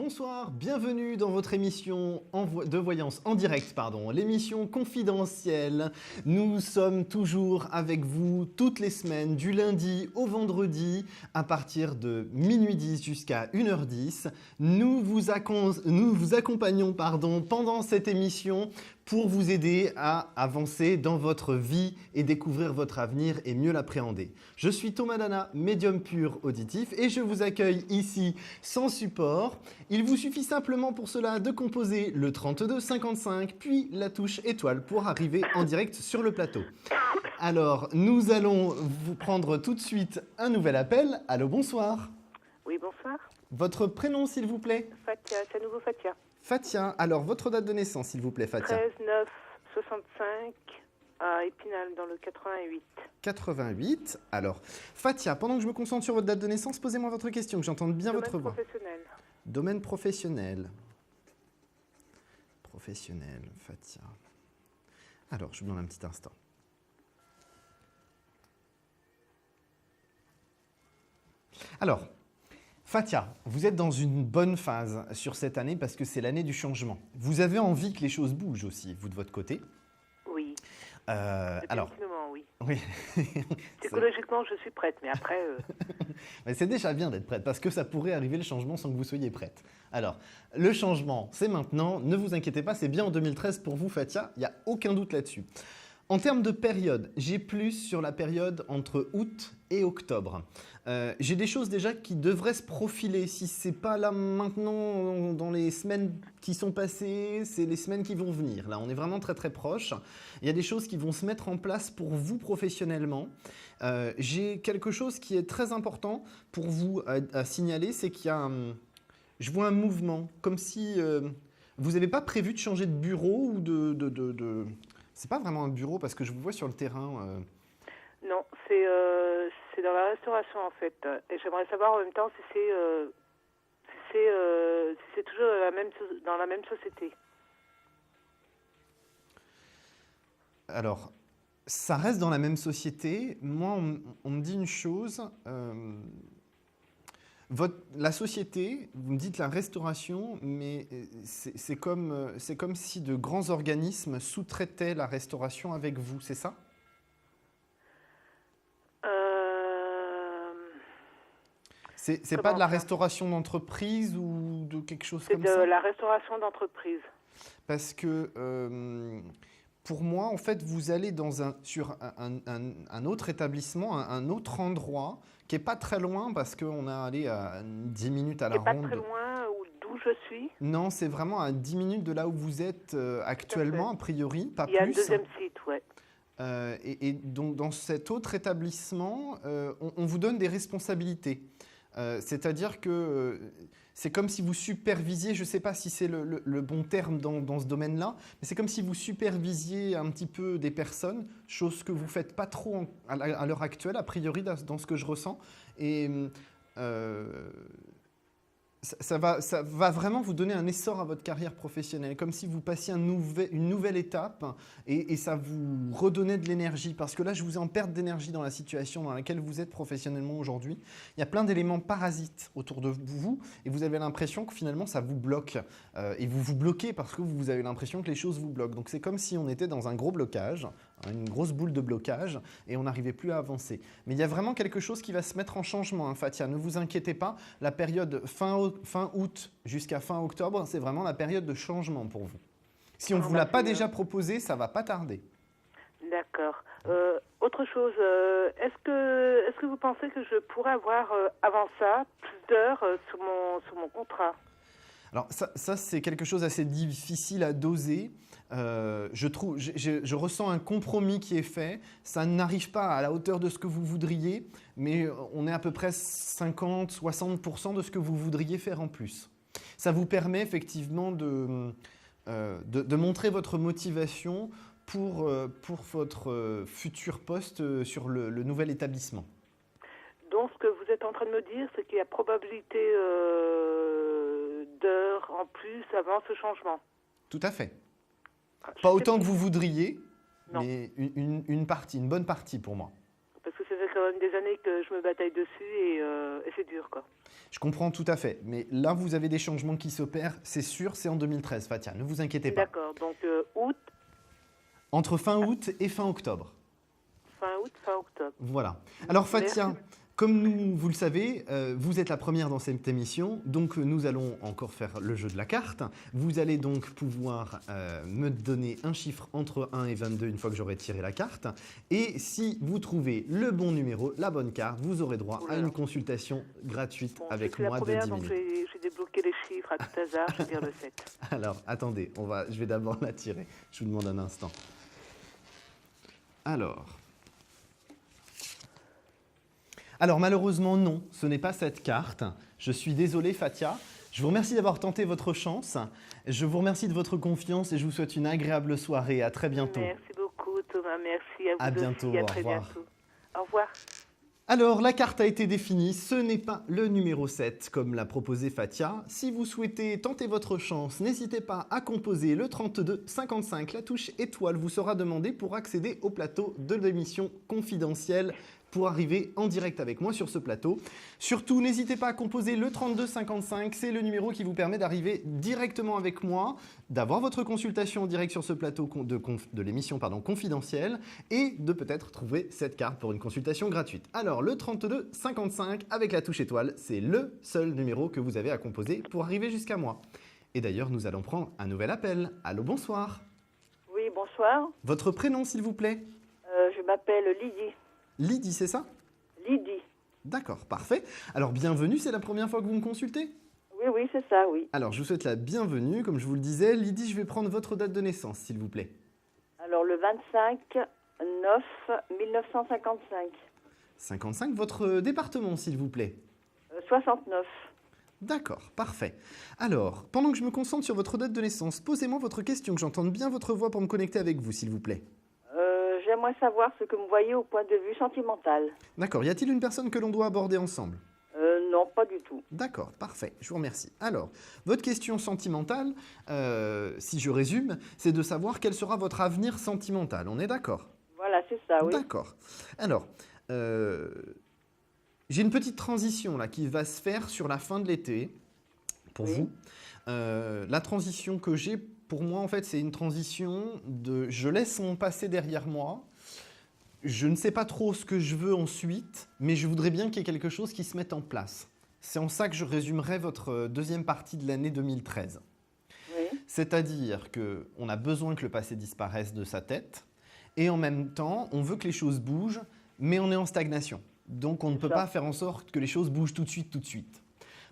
Bonsoir, bienvenue dans votre émission de voyance en direct, l'émission confidentielle. Nous sommes toujours avec vous toutes les semaines, du lundi au vendredi, à partir de minuit 10 jusqu'à 1h10. Nous vous accompagnons pendant cette émission pour vous aider à avancer dans votre vie et découvrir votre avenir et mieux l'appréhender. Je suis Thomas Dana, médium pur auditif, et je vous accueille ici sans support. Il vous suffit simplement pour cela de composer le 32 55, puis la touche étoile pour arriver en direct sur le plateau. Alors, nous allons vous prendre tout de suite un nouvel appel. Allô, bonsoir. Oui, bonsoir. Votre prénom, s'il vous plaît? Fatia, c'est à nouveau Fatia. Fatia, alors votre date de naissance, s'il vous plaît, Fatia. 13/9/65 à Épinal, dans le 88. 88. Alors, Fatia, pendant que je me concentre sur votre date de naissance, posez-moi votre question, que j'entende bien votre voix. Domaine professionnel. Domaine professionnel. Professionnel, Fatia. Alors, je vous demande un petit instant. Alors, Fatia, vous êtes dans une bonne phase sur cette année parce que c'est l'année du changement. Vous avez envie que les choses bougent aussi, vous de votre côté. Oui. Alors, oui. oui. Psychologiquement, je suis prête, mais après... Mais c'est déjà bien d'être prête parce que ça pourrait arriver le changement sans que vous soyez prête. Alors, le changement, c'est maintenant. Ne vous inquiétez pas, c'est bien en 2013 pour vous, Fatia. Il n'y a aucun doute là-dessus. En termes de période, j'ai plus sur la période entre août et octobre. J'ai des choses déjà qui devraient se profiler. Si ce n'est pas là maintenant, dans les semaines qui sont passées, c'est les semaines qui vont venir. Là, on est vraiment très très proche. Il y a des choses qui vont se mettre en place pour vous professionnellement. J'ai quelque chose qui est très important pour vous à signaler, c'est qu'il y a je vois un mouvement, comme si vous n'avez pas prévu de changer de bureau ou de... C'est pas vraiment un bureau parce que je vous vois sur le terrain. Non, c'est dans la restauration en fait. Et j'aimerais savoir en même temps si c'est toujours dans la même société. Alors, ça reste dans la même société. Moi, on me dit une chose. La société, vous me dites la restauration, mais c'est comme si de grands organismes sous-traitaient la restauration avec vous, c'est ça? C'est pas de la restauration d'entreprise ou de quelque chose comme ça? C'est de la restauration d'entreprise. Parce que pour moi, en fait, vous allez sur un autre établissement, un autre endroit qui n'est pas très loin parce qu'on a allé à 10 minutes à la ronde. Pas très loin d'où je suis? Non, c'est vraiment à 10 minutes de là où vous êtes actuellement, a priori, pas plus. Il y a un deuxième site, ouais. Et donc, dans cet autre établissement, on vous donne des responsabilités. C'est-à-dire que c'est comme si vous supervisiez, je ne sais pas si c'est le bon terme dans ce domaine-là, mais c'est comme si vous supervisiez un petit peu des personnes, chose que vous ne faites pas trop à l'heure actuelle, a priori, dans ce que je ressens. Et ça va vraiment vous donner un essor à votre carrière professionnelle, comme si vous passiez une nouvelle étape et ça vous redonnait de l'énergie. Parce que là, je vous ai en perte d'énergie dans la situation dans laquelle vous êtes professionnellement aujourd'hui. Il y a plein d'éléments parasites autour de vous et vous avez l'impression que finalement, ça vous bloque. Et vous vous bloquez parce que vous avez l'impression que les choses vous bloquent. Donc, c'est comme si on était dans un gros blocage, une grosse boule de blocage et on n'arrivait plus à avancer. Mais il y a vraiment quelque chose qui va se mettre en changement, hein, Fatia. Ne vous inquiétez pas, la période fin août jusqu'à fin octobre, c'est vraiment la période de changement pour vous. Si on ne vous l'a pas déjà proposé, ça ne va pas tarder. D'accord. Autre chose, est-ce que vous pensez que je pourrais avoir avant ça plus d'heures sur mon contrat? Alors ça c'est quelque chose d'assez difficile à doser. Je ressens un compromis qui est fait. Ça n'arrive pas à la hauteur de ce que vous voudriez, mais on est à peu près 50-60% de ce que vous voudriez faire en plus. Ça vous permet effectivement de montrer votre motivation pour votre futur poste sur le nouvel établissement. Donc ce que vous êtes en train de me dire, c'est qu'il y a probabilité d'heures en plus avant ce changement. Tout à fait. Pas autant que vous voudriez, non. Mais une bonne partie pour moi. Parce que c'est quand même des années que je me bataille dessus et c'est dur, quoi. Je comprends tout à fait, mais là, vous avez des changements qui s'opèrent, c'est sûr, c'est en 2013, Fatia, ne vous inquiétez pas. D'accord, donc août, Entre fin août et fin octobre. fin août, fin octobre. Voilà. Alors Fatia, Merci. comme vous le savez, vous êtes la première dans cette émission, donc nous allons encore faire le jeu de la carte. Vous allez donc pouvoir me donner un chiffre entre 1 et 22 une fois que j'aurai tiré la carte. Et si vous trouvez le bon numéro, la bonne carte, vous aurez droit à une consultation gratuite Bon, avec je suis la moi de première, 10 donc minutes. j'ai débloqué les chiffres à tout hasard, je vais dire le 7. Alors, attendez, je vais d'abord la tirer. Je vous demande un instant. Alors malheureusement non, ce n'est pas cette carte. Je suis désolé Fatia. Je vous remercie d'avoir tenté votre chance. Je vous remercie de votre confiance et je vous souhaite une agréable soirée. À très bientôt. Merci beaucoup Thomas, merci à vous À bientôt, aussi, à au très revoir. bientôt. Au revoir. Alors, la carte a été définie, ce n'est pas le numéro 7 comme l'a proposé Fatia. Si vous souhaitez tenter votre chance, n'hésitez pas à composer le 32 55. La touche étoile vous sera demandée pour accéder au plateau de l'émission confidentielle pour arriver en direct avec moi sur ce plateau. Surtout, n'hésitez pas à composer le 32 55, c'est le numéro qui vous permet d'arriver directement avec moi, d'avoir votre consultation en direct sur ce plateau de l'émission confidentielle et de peut-être trouver cette carte pour une consultation gratuite. Alors, le 32 55 avec la touche étoile, c'est le seul numéro que vous avez à composer pour arriver jusqu'à moi. Et d'ailleurs, nous allons prendre un nouvel appel. Allô, bonsoir. Oui, bonsoir. Votre prénom, s'il vous plaît? Je m'appelle Lydie. Lydie, c'est ça? Lydie. D'accord, parfait. Alors, bienvenue, c'est la première fois que vous me consultez? Oui, oui, c'est ça, oui. Alors, je vous souhaite la bienvenue. Comme je vous le disais, Lydie, je vais prendre votre date de naissance, s'il vous plaît. Alors, le 25/9/1955. 55, votre département, s'il vous plaît. 69. D'accord, parfait. Alors, pendant que je me concentre sur votre date de naissance, posez-moi votre question, que j'entende bien votre voix pour me connecter avec vous, s'il vous plaît. J'aimerais savoir ce que vous voyez au point de vue sentimental. D'accord, y a-t-il une personne que l'on doit aborder ensemble? Non, pas du tout. D'accord, parfait, je vous remercie. Alors, votre question sentimentale, si je résume, c'est de savoir quel sera votre avenir sentimental. On est d'accord? Voilà, c'est ça, oui. D'accord. Alors, j'ai une petite transition là qui va se faire sur la fin de l'été pour vous. La transition que j'ai pour moi, en fait, c'est une transition de je laisse mon passé derrière moi. Je ne sais pas trop ce que je veux ensuite, mais je voudrais bien qu'il y ait quelque chose qui se mette en place. C'est en ça que je résumerai votre deuxième partie de l'année 2013. Oui. C'est-à-dire qu'on a besoin que le passé disparaisse de sa tête et en même temps, on veut que les choses bougent, mais on est en stagnation. Donc, on ne peut pas faire en sorte que les choses bougent tout de suite, tout de suite.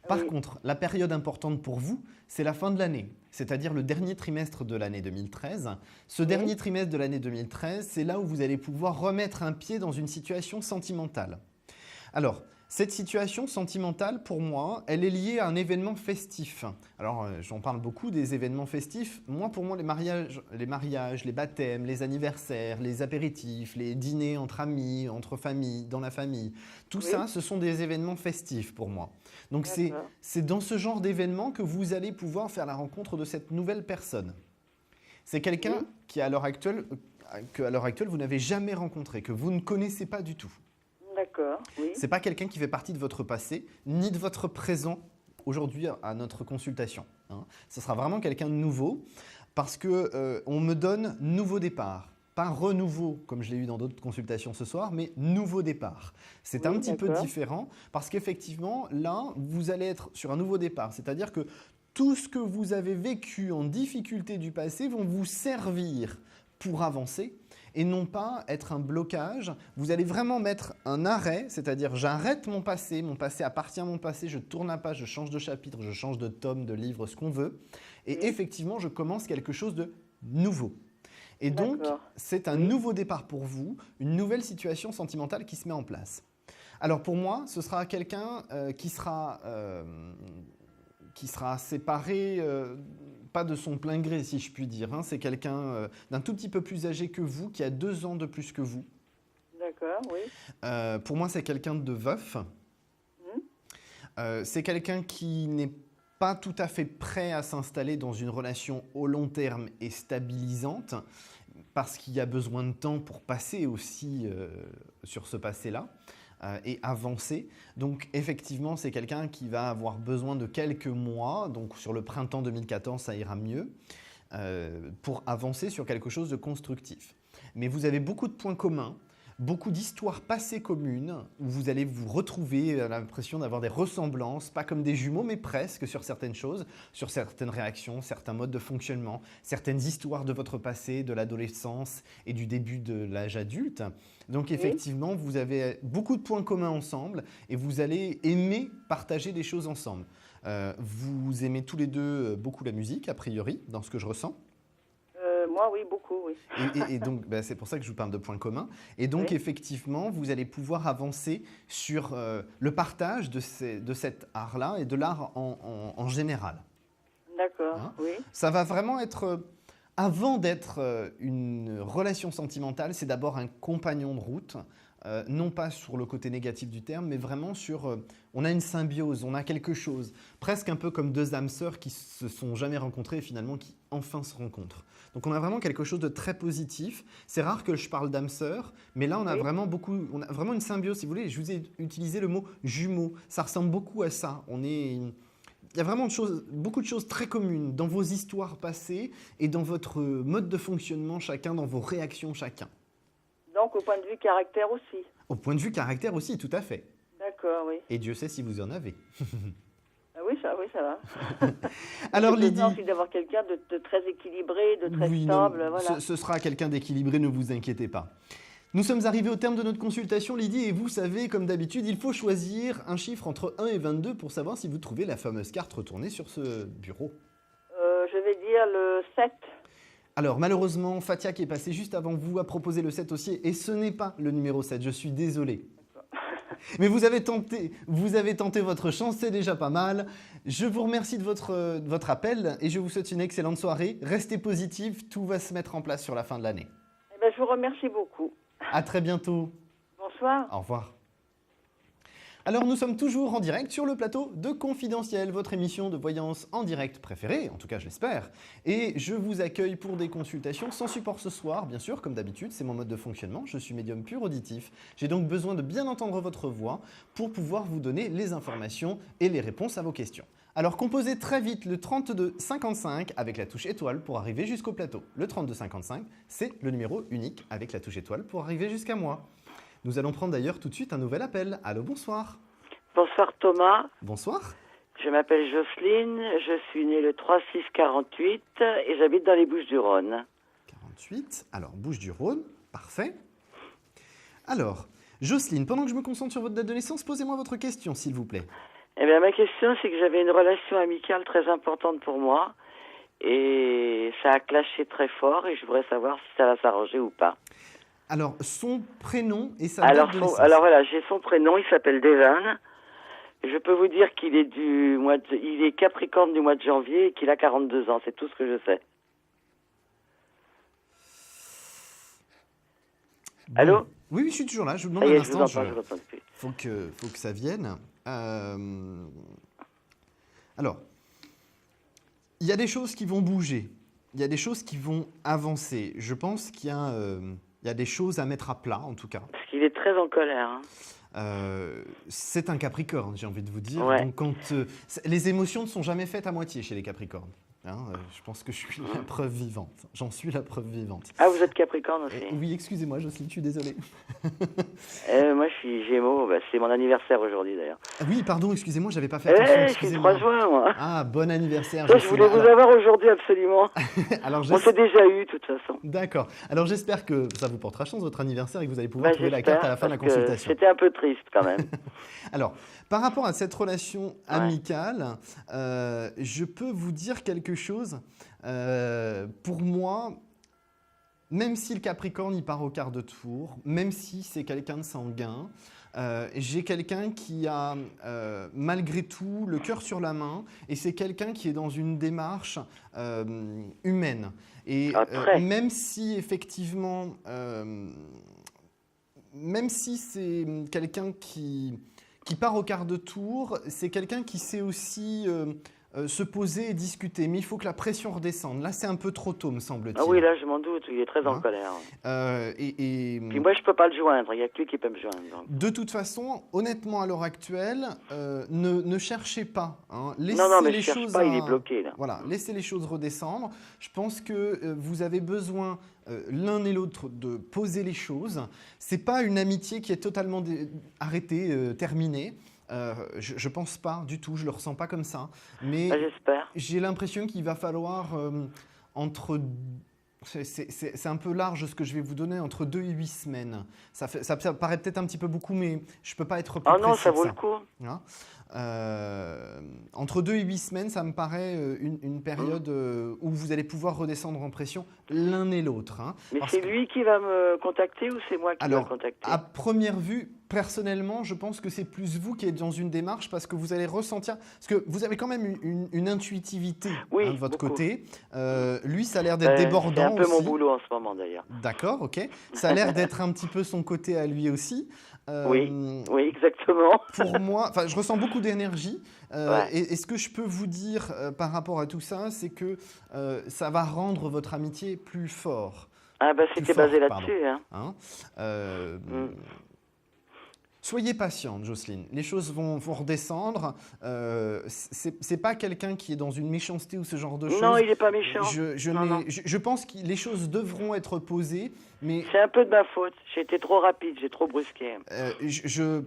Par contre, la période importante pour vous, c'est la fin de l'année, c'est-à-dire le dernier trimestre de l'année 2013. Ce dernier trimestre de l'année 2013, c'est là où vous allez pouvoir remettre un pied dans une situation sentimentale. Alors, cette situation sentimentale, pour moi, elle est liée à un événement festif. Alors, j'en parle beaucoup des événements festifs. Pour moi, les mariages, les baptêmes, les anniversaires, les apéritifs, les dîners entre amis, entre familles, dans la famille, tout ça, ce sont des événements festifs pour moi. Donc, c'est dans ce genre d'événement que vous allez pouvoir faire la rencontre de cette nouvelle personne. C'est quelqu'un qui, à l'heure actuelle, vous n'avez jamais rencontré, que vous ne connaissez pas du tout. D'accord, oui. Ce n'est pas quelqu'un qui fait partie de votre passé, ni de votre présent aujourd'hui à notre consultation. Ce sera vraiment quelqu'un de nouveau parce qu'on me donne nouveau départ. Pas renouveau, comme je l'ai eu dans d'autres consultations ce soir, mais nouveau départ. C'est un petit peu différent parce qu'effectivement, là, vous allez être sur un nouveau départ. C'est-à-dire que tout ce que vous avez vécu en difficulté du passé vont vous servir pour avancer et non pas être un blocage. Vous allez vraiment mettre un arrêt, c'est-à-dire j'arrête mon passé appartient à mon passé, je tourne la page, je change de chapitre, je change de tome, de livre, ce qu'on veut. Et effectivement, je commence quelque chose de nouveau. Et donc, c'est un nouveau départ pour vous, une nouvelle situation sentimentale qui se met en place. Alors pour moi, ce sera quelqu'un qui sera séparé, pas de son plein gré si je puis dire. C'est quelqu'un d'un tout petit peu plus âgé que vous, qui a 2 ans de plus que vous. D'accord, oui. Pour moi, c'est quelqu'un de veuf. C'est quelqu'un qui n'est pas tout à fait prêt à s'installer dans une relation au long terme et stabilisante. parce qu'il y a besoin de temps pour passer aussi sur ce passé-là et avancer. Donc effectivement, c'est quelqu'un qui va avoir besoin de quelques mois, donc sur le printemps 2014, ça ira mieux, pour avancer sur quelque chose de constructif. Mais vous avez beaucoup de points communs, beaucoup d'histoires passées communes, où vous allez vous retrouver, l'impression d'avoir des ressemblances, pas comme des jumeaux, mais presque sur certaines choses, sur certaines réactions, certains modes de fonctionnement, certaines histoires de votre passé, de l'adolescence et du début de l'âge adulte. Donc effectivement, vous avez beaucoup de points communs ensemble et vous allez aimer partager des choses ensemble. Vous aimez tous les deux beaucoup la musique, a priori, dans ce que je ressens. Moi, oui, beaucoup, oui. Et donc, c'est pour ça que je vous parle de points communs. Et donc, effectivement, vous allez pouvoir avancer sur le partage de cet art-là et de l'art en général. D'accord, Hein. oui. Ça va vraiment être, avant d'être une relation sentimentale, c'est d'abord un compagnon de route. Non pas sur le côté négatif du terme, mais vraiment sur, on a une symbiose, on a quelque chose, presque un peu comme deux âmes sœurs qui se sont jamais rencontrées et finalement qui enfin se rencontrent. Donc on a vraiment quelque chose de très positif. C'est rare que je parle d'âmes sœurs, mais là on a vraiment une symbiose, si vous voulez. Je vous ai utilisé le mot jumeaux, ça ressemble beaucoup à ça. Il y a vraiment beaucoup de choses très communes dans vos histoires passées et dans votre mode de fonctionnement chacun, dans vos réactions chacun. Donc, au point de vue caractère aussi. Au point de vue caractère aussi, tout à fait. D'accord, oui. Et Dieu sait si vous en avez. Ah oui, ça va. Alors J'ai Lydie, envie d'avoir quelqu'un de très équilibré, de très stable, voilà. ce sera quelqu'un d'équilibré, ne vous inquiétez pas. Nous sommes arrivés au terme de notre consultation, Lydie, et vous savez, comme d'habitude, il faut choisir un chiffre entre 1 et 22 pour savoir si vous trouvez la fameuse carte retournée sur ce bureau. Je vais dire le 7. Alors malheureusement, Fatia qui est passée juste avant vous a proposé le 7 aussi, et ce n'est pas le numéro 7, je suis désolé. Mais vous avez tenté votre chance, c'est déjà pas mal. Je vous remercie de votre appel et je vous souhaite une excellente soirée. Restez positif, tout va se mettre en place sur la fin de l'année. Eh ben, je vous remercie beaucoup. À très bientôt. Bonsoir. Au revoir. Alors nous sommes toujours en direct sur le plateau de Confidentiel, votre émission de voyance en direct préférée, en tout cas je l'espère. Et je vous accueille pour des consultations sans support ce soir, bien sûr, comme d'habitude, c'est mon mode de fonctionnement, je suis médium pur auditif. J'ai donc besoin de bien entendre votre voix pour pouvoir vous donner les informations et les réponses à vos questions. Alors composez très vite le 3255 avec la touche étoile pour arriver jusqu'au plateau. Le 3255, c'est le numéro unique avec la touche étoile pour arriver jusqu'à moi. Nous allons prendre d'ailleurs tout de suite un nouvel appel. Allô, bonsoir. Bonsoir Thomas. Bonsoir. Je m'appelle Jocelyne, je suis née le 3-6-48 et j'habite dans les Bouches-du-Rhône. 48, alors Bouches-du-Rhône, parfait. Alors, Jocelyne, pendant que je me concentre sur votre date de naissance, posez-moi votre question, s'il vous plaît. Eh bien, ma question, c'est que j'avais une relation amicale très importante pour moi et ça a clashé très fort et je voudrais savoir si ça va s'arranger ou pas. Alors, son prénom et sa date de naissance. Alors voilà, j'ai son prénom, il s'appelle Devan. Je peux vous dire qu'il est il est Capricorne du mois de janvier et qu'il a 42 ans, c'est tout ce que je sais. Bon. Allô ? Oui, je suis toujours là, je vous demande un instant. Je vous entends plus. Faut que ça vienne. Alors, il y a des choses qui vont bouger, il y a des choses qui vont avancer. Je pense qu'il y a des choses à mettre à plat, en tout cas. Parce qu'il est très en colère. Hein. C'est un Capricorne, j'ai envie de vous dire. Ouais. Donc, les émotions ne sont jamais faites à moitié chez les Capricornes. Hein, je pense que je suis la preuve vivante. J'en suis la preuve vivante. Ah, vous êtes Capricorne aussi ? Oui, excusez-moi, Jocelyne, je suis désolé. Moi, je suis Gémeaux. C'est mon anniversaire aujourd'hui, d'ailleurs. Oui, pardon, excusez-moi, j'avais pas fait attention. Je suis 3 juin, moi. Ah, bon anniversaire. Je voulais vous avoir aujourd'hui, absolument. Alors, on s'est déjà eu, de toute façon. D'accord. Alors, j'espère que ça vous portera chance, votre anniversaire, et que vous allez pouvoir trouver la carte à la fin de la consultation. C'était un peu triste, quand même. Alors, par rapport à cette relation amicale, je peux vous dire quelque chose. Pour moi, même si le Capricorne il part au quart de tour, même si c'est quelqu'un de sanguin, j'ai quelqu'un qui a malgré tout le cœur sur la main et c'est quelqu'un qui est dans une démarche humaine. Et même si effectivement, même si c'est quelqu'un qui part au quart de tour, c'est quelqu'un qui sait aussi se poser et discuter, mais il faut que la pression redescende. Là, c'est un peu trop tôt, me semble-t-il. Ah oui, là, je m'en doute, il est très en colère. Puis moi, je peux pas le joindre, il n'y a que lui qui peut me joindre. Donc. De toute façon, honnêtement, à l'heure actuelle, ne cherchez pas. Hein. Laissez Non, mais les je cherche choses pas, il est bloqué, là. Voilà, laissez les choses redescendre. Je pense que vous avez besoin, l'un et l'autre, de poser les choses. C'est pas une amitié qui est totalement arrêtée, terminée. Je pense pas du tout, je le ressens pas comme ça. Mais j'espère. j'ai l'impression qu'il va falloir entre... C'est un peu large ce que je vais vous donner, entre 2 et 8 semaines. Ça paraît peut-être un petit peu beaucoup, mais je ne peux pas être plus précis. Ah non, ça vaut le coup. Hein entre 2 et 8 semaines, ça me paraît une période où vous allez pouvoir redescendre en pression l'un et l'autre. Hein, mais c'est lui qui va me contacter ou c'est moi qui vais le contacter? À première vue, personnellement, je pense que c'est plus vous qui êtes dans une démarche parce que vous allez ressentir... Parce que vous avez quand même une intuitivité de votre côté. Lui, ça a l'air d'être débordant. C'est un peu aussi. mon boulot en ce moment d'ailleurs. D'accord, ok. Ça a l'air d'être un petit peu son côté à lui aussi. Oui, exactement. Pour moi, je ressens beaucoup d'énergie. Et ce que je peux vous dire par rapport à tout ça, c'est que ça va rendre votre amitié plus fort. Ah bah c'était basé là-dessus. Hein. Soyez patiente, Jocelyne. Les choses vont redescendre. C'est pas quelqu'un qui est dans une méchanceté ou ce genre de choses. Non, il n'est pas méchant. Je pense que les choses devront être posées, mais... C'est un peu de ma faute. J'ai été trop rapide, j'ai trop brusqué. Je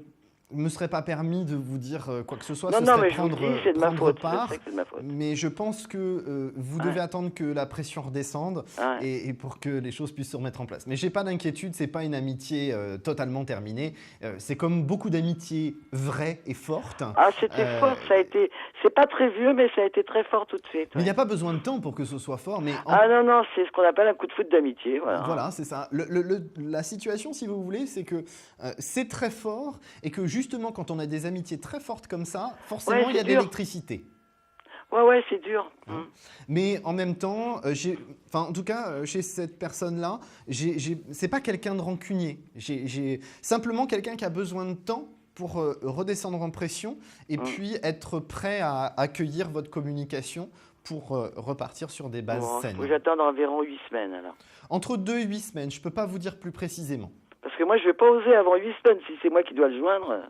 me serais pas permis de vous dire quoi que ce soit. Non, mais je vous dis, c'est de ma faute. Je sais que c'est de ma faute. Mais je pense que vous devez attendre que la pression redescende et pour que les choses puissent se remettre en place. Mais j'ai pas d'inquiétude, c'est pas une amitié totalement terminée. C'est comme beaucoup d'amitiés vraies et fortes. Ah, c'était fort, ça a été... C'est pas très vieux, mais ça a été très fort tout de suite. Mais il n'y a pas besoin de temps pour que ce soit fort. Mais Ah non, c'est ce qu'on appelle un coup de foot d'amitié. Voilà, c'est ça. La situation, si vous voulez, c'est que c'est très fort et que justement, quand on a des amitiés très fortes comme ça, forcément, il y a de l'électricité. Ouais, c'est dur. Mais en même temps, en tout cas, chez cette personne-là, c'est pas quelqu'un de rancunier. J'ai simplement quelqu'un qui a besoin de temps pour redescendre en pression et puis être prêt à accueillir votre communication pour repartir sur des bases saines. Faut j'attendre environ 8 semaines alors. Entre 2 et 8 semaines, je ne peux pas vous dire plus précisément. Parce que moi, je ne vais pas oser avant 8 semaines si c'est moi qui dois le joindre.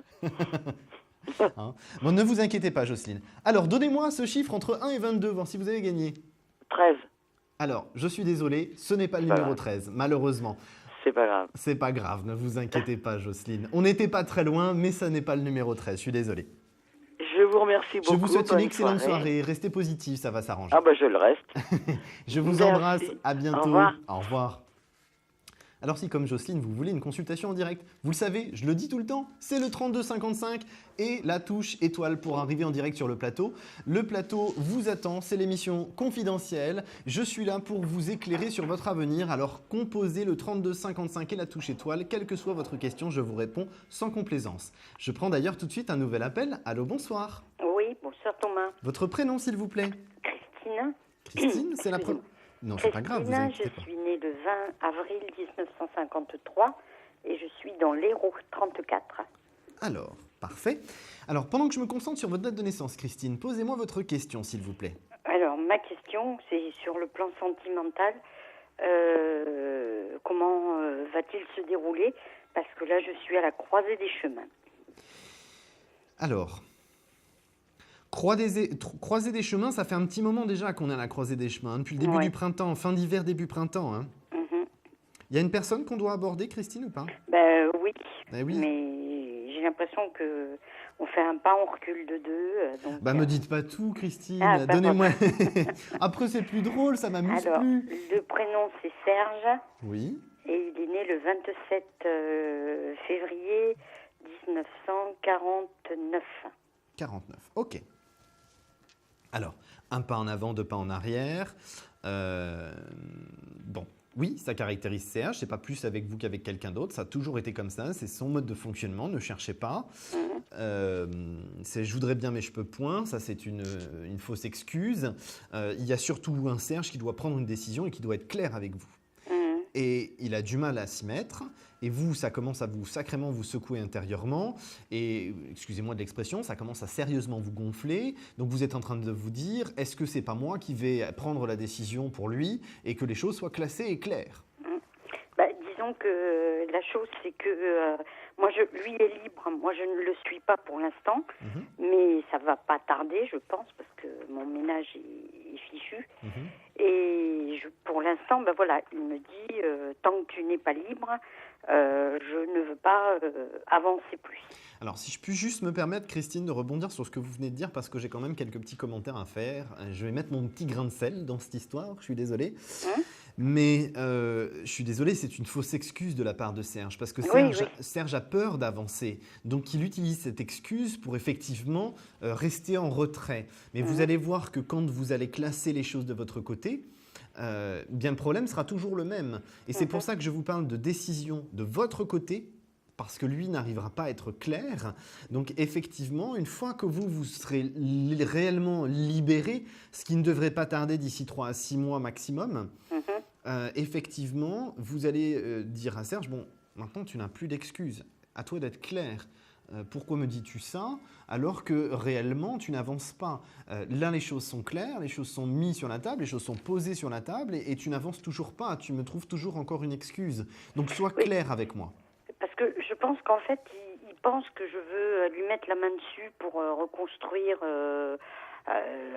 Bon, ne vous inquiétez pas, Jocelyne. Alors, donnez-moi ce chiffre entre 1 et 22, voir si vous avez gagné. 13. Alors, je suis désolé, ce n'est pas le numéro 13, malheureusement. C'est pas grave. C'est pas grave, ne vous inquiétez pas, Jocelyne. On n'était pas très loin, mais ça n'est pas le numéro 13, je suis désolé. Je vous remercie beaucoup. Je vous souhaite une excellente soirée. Restez positif, ça va s'arranger. Ah bah je le reste. Je vous embrasse, à bientôt. Au revoir. Au revoir. Alors si, comme Jocelyne, vous voulez une consultation en direct, vous le savez, je le dis tout le temps, c'est le 3255 et la touche étoile pour arriver en direct sur le plateau. Le plateau vous attend, c'est l'émission confidentielle. Je suis là pour vous éclairer sur votre avenir. Alors composez le 3255 et la touche étoile, quelle que soit votre question, je vous réponds sans complaisance. Je prends d'ailleurs tout de suite un nouvel appel. Allô, bonsoir. Oui, bonsoir Thomas. Votre prénom, s'il vous plaît? Christine. Christine, c'est la première... Non, c'est pas grave, vous inquiétez pas. Je suis née le 20 avril 1953 et je suis dans l'Hérault 34. Alors, parfait. Alors, pendant que je me concentre sur votre date de naissance, Christine, posez-moi votre question, s'il vous plaît. Alors, ma question, c'est sur le plan sentimental. Comment va-t-il se dérouler? Parce que là, je suis à la croisée des chemins. Alors... Croiser des chemins, ça fait un petit moment déjà qu'on est à la croisée des chemins, depuis le début du printemps, fin d'hiver, début printemps. Hein. Il y a une personne qu'on doit aborder, Christine, ou pas? Oui, oui, mais j'ai l'impression qu'on fait un pas, on recule de deux. Donc, me dites pas tout, Christine, donnez-moi... Après, c'est plus drôle, ça m'amuse plus. Alors, le prénom, c'est Serge. Oui. Et il est né le 27 février 1949. 49, ok. Alors, un pas en avant, deux pas en arrière. Bon, oui, ça caractérise Serge. C'est pas plus avec vous qu'avec quelqu'un d'autre. Ça a toujours été comme ça. C'est son mode de fonctionnement. Ne cherchez pas. Je voudrais bien, mais je peux point. Ça, c'est une fausse excuse. Il y a surtout un Serge qui doit prendre une décision et qui doit être clair avec vous. et il a du mal à s'y mettre. Et vous, ça commence à sacrément vous secouer intérieurement. Et, excusez-moi de l'expression, ça commence à sérieusement vous gonfler. Donc vous êtes en train de vous dire, est-ce que c'est pas moi qui vais prendre la décision pour lui et que les choses soient classées et claires? Disons que la chose, c'est que lui est libre. Moi, je ne le suis pas pour l'instant. Mais ça va pas tarder, je pense, parce que mon ménage est fichu. Et pour l'instant, il me dit, tant que tu n'es pas libre, je ne veux pas avancer plus. Alors, si je puis juste me permettre, Christine, de rebondir sur ce que vous venez de dire, parce que j'ai quand même quelques petits commentaires à faire. Je vais mettre mon petit grain de sel dans cette histoire, je suis désolé. Mais je suis désolé, c'est une fausse excuse de la part de Serge, parce que Serge a peur d'avancer. Donc, il utilise cette excuse pour effectivement rester en retrait. Mais vous allez voir que quand vous allez classer les choses de votre côté, bien le problème sera toujours le même. Et c'est pour ça que je vous parle de décision de votre côté, parce que lui n'arrivera pas à être clair. Donc effectivement, une fois que vous serez réellement libéré, ce qui ne devrait pas tarder d'ici 3 à 6 mois maximum, effectivement, vous allez dire à Serge, bon, maintenant tu n'as plus d'excuses, à toi d'être clair. Pourquoi me dis-tu ça alors que réellement tu n'avances pas? Là, les choses sont claires, les choses sont mises sur la table, les choses sont posées sur la table et tu n'avances toujours pas, tu me trouves toujours encore une excuse. Donc sois clair avec moi. Parce que je pense qu'en fait, il pense que je veux lui mettre la main dessus pour reconstruire,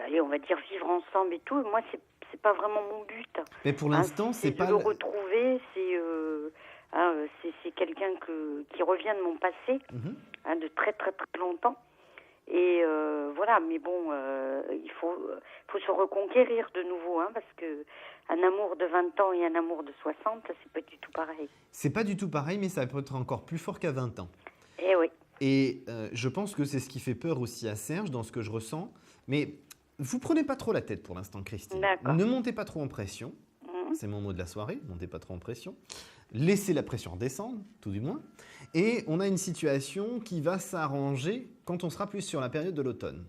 allez, on va dire vivre ensemble et tout. Et moi, c'est pas vraiment mon but. Mais pour l'instant, c'est pas... de le retrouver, c'est quelqu'un qui revient de mon passé, de très très très longtemps. Et voilà, mais bon, il faut se reconquérir de nouveau, parce que un amour de 20 ans et un amour de 60, c'est pas du tout pareil. C'est pas du tout pareil, mais ça peut être encore plus fort qu'à 20 ans. Eh oui. Et je pense que c'est ce qui fait peur aussi à Serge, dans ce que je ressens. Mais vous prenez pas trop la tête pour l'instant, Christine. D'accord. Ne montez pas trop en pression. C'est mon mot de la soirée, montez pas trop en pression. Laissez la pression redescendre, tout du moins. Et on a une situation qui va s'arranger quand on sera plus sur la période de l'automne.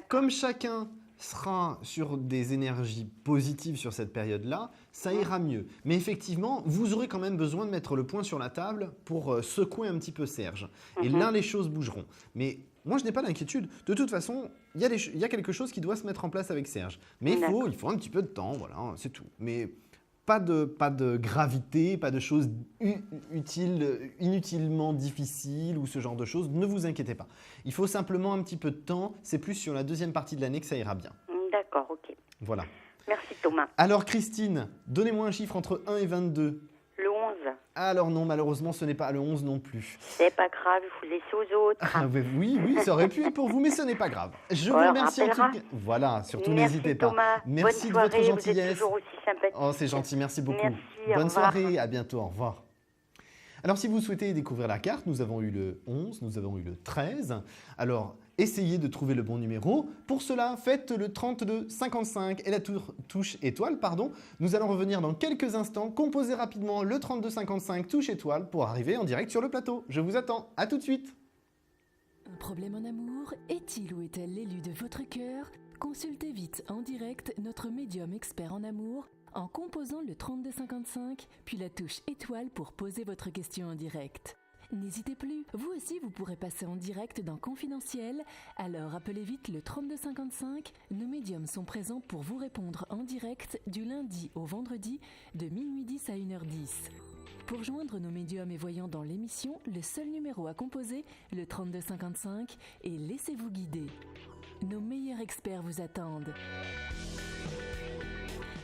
Comme chacun sera sur des énergies positives sur cette période-là, ça ira mieux. Mais effectivement, vous aurez quand même besoin de mettre le point sur la table pour secouer un petit peu Serge. Et là, les choses bougeront. Mais moi, je n'ai pas d'inquiétude. De toute façon, il y a quelque chose qui doit se mettre en place avec Serge. Mais il faut un petit peu de temps, voilà, c'est tout. Mais pas de gravité, pas de choses inutilement difficiles ou ce genre de choses. Ne vous inquiétez pas. Il faut simplement un petit peu de temps. C'est plus sur la deuxième partie de l'année que ça ira bien. D'accord, ok. Voilà. Merci Thomas. Alors Christine, donnez-moi un chiffre entre 1 et 22. Le 11. Alors non, malheureusement, ce n'est pas le 11 non plus. C'est pas grave, il faut laisser aux autres. Oui, ça aurait pu être pour vous, mais ce n'est pas grave. Je vous remercie en tout cas. Voilà, surtout n'hésitez pas. Thomas. Merci Bonne soirée, de votre gentillesse. Vous êtes toujours aussi sympathique. Oh, c'est gentil, merci beaucoup. Merci, Bonne soirée, à bientôt, au revoir. Alors, si vous souhaitez découvrir la carte, nous avons eu le 11, nous avons eu le 13. Alors, essayez de trouver le bon numéro. Pour cela, faites le 3255 et la touche étoile. Nous allons revenir dans quelques instants. Composez rapidement le 3255 touche étoile pour arriver en direct sur le plateau. Je vous attends. À tout de suite. Un problème en amour? Est-il ou est-elle l'élu de votre cœur? Consultez vite en direct notre médium expert en amour en composant le 3255 puis la touche étoile pour poser votre question en direct. N'hésitez plus, vous aussi vous pourrez passer en direct dans Confidentiel, alors appelez vite le 3255, nos médiums sont présents pour vous répondre en direct du lundi au vendredi de minuit 10 à 1h10. Pour joindre nos médiums et voyants dans l'émission, le seul numéro à composer, le 3255, et laissez-vous guider. Nos meilleurs experts vous attendent.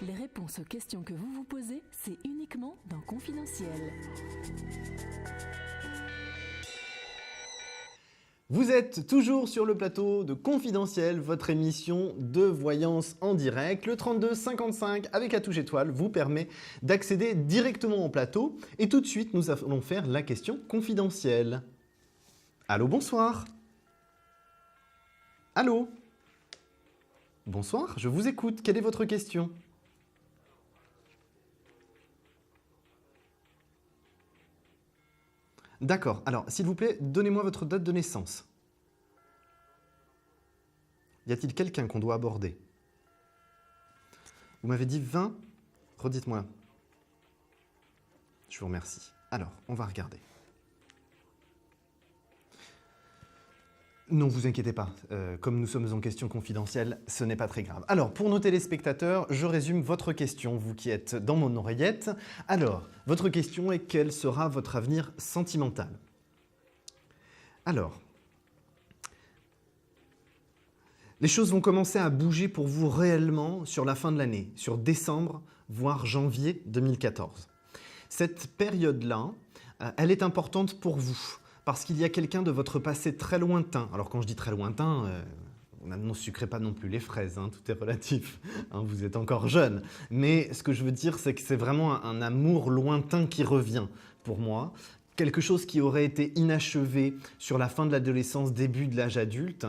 Les réponses aux questions que vous vous posez, c'est uniquement dans Confidentiel. Vous êtes toujours sur le plateau de Confidentiel, votre émission de voyance en direct. Le 3255 avec la touche étoile vous permet d'accéder directement au plateau. Et tout de suite, nous allons faire la question confidentielle. Allô, bonsoir. Allô. Bonsoir, je vous écoute. Quelle est votre question ? D'accord. Alors, s'il vous plaît, donnez-moi votre date de naissance. Y a-t-il quelqu'un qu'on doit aborder ? Vous m'avez dit 20 ? Redites-moi. Je vous remercie. Alors, on va regarder. Non, vous inquiétez pas. Comme nous sommes en question confidentielle, ce n'est pas très grave. Alors, pour nos téléspectateurs, je résume votre question, vous qui êtes dans mon oreillette. Alors, votre question est quel sera votre avenir sentimental? Alors, les choses vont commencer à bouger pour vous réellement sur la fin de l'année, sur décembre, voire janvier 2014. Cette période-là, elle est importante pour vous. Parce qu'il y a quelqu'un de votre passé très lointain. Alors quand je dis très lointain, ne sucrez pas non plus les fraises, hein, tout est relatif, hein, vous êtes encore jeune. Mais ce que je veux dire, c'est que c'est vraiment un amour lointain qui revient pour moi. Quelque chose qui aurait été inachevé sur la fin de l'adolescence, début de l'âge adulte.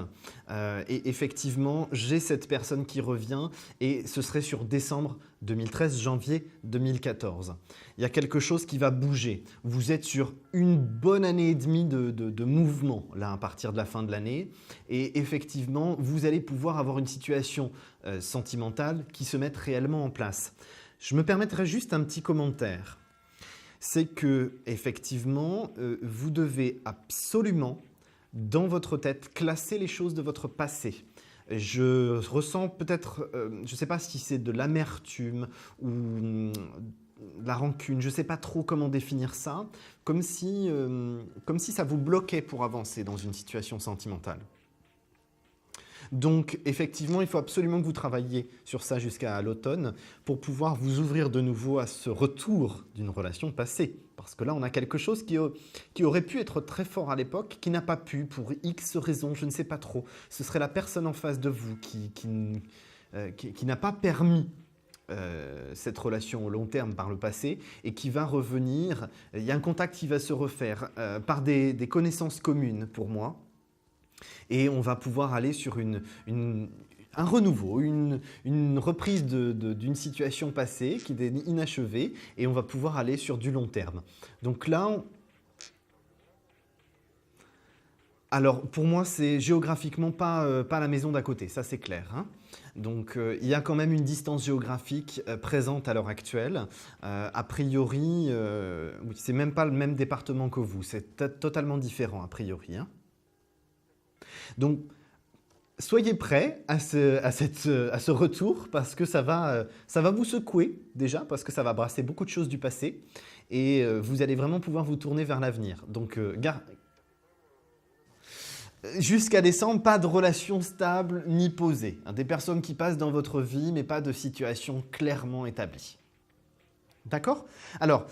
Et effectivement, j'ai cette personne qui revient et ce serait sur décembre 2013, janvier 2014. Il y a quelque chose qui va bouger. Vous êtes sur une bonne année et demie de mouvement là, à partir de la fin de l'année. Et effectivement, vous allez pouvoir avoir une situation sentimentale qui se mette réellement en place. Je me permettrai juste un petit commentaire. C'est que, effectivement, vous devez absolument, dans votre tête, classer les choses de votre passé. Je ressens peut-être, je ne sais pas si c'est de l'amertume ou de la rancune, je ne sais pas trop comment définir ça, comme si ça vous bloquait pour avancer dans une situation sentimentale. Donc, effectivement, il faut absolument que vous travailliez sur ça jusqu'à l'automne pour pouvoir vous ouvrir de nouveau à ce retour d'une relation passée. Parce que là, on a quelque chose qui aurait pu être très fort à l'époque, qui n'a pas pu, pour X raisons, je ne sais pas trop. Ce serait la personne en face de vous qui n'a pas permis cette relation au long terme par le passé et qui va revenir. Il y a un contact qui va se refaire par des connaissances communes pour moi. Et on va pouvoir aller sur un renouveau, une reprise d'une situation passée qui est inachevée et on va pouvoir aller sur du long terme. Donc là, alors pour moi, c'est géographiquement pas la maison d'à côté, ça c'est clair. Hein. Donc il y a quand même une distance géographique présente à l'heure actuelle. A priori, c'est même pas le même département que vous, c'est totalement différent a priori. Hein. Donc, soyez prêts à ce retour parce que ça va vous secouer déjà, parce que ça va brasser beaucoup de choses du passé et vous allez vraiment pouvoir vous tourner vers l'avenir. Donc, jusqu'à décembre, pas de relation stable ni posée. Hein, des personnes qui passent dans votre vie, mais pas de situation clairement établie. D'accord ? Alors,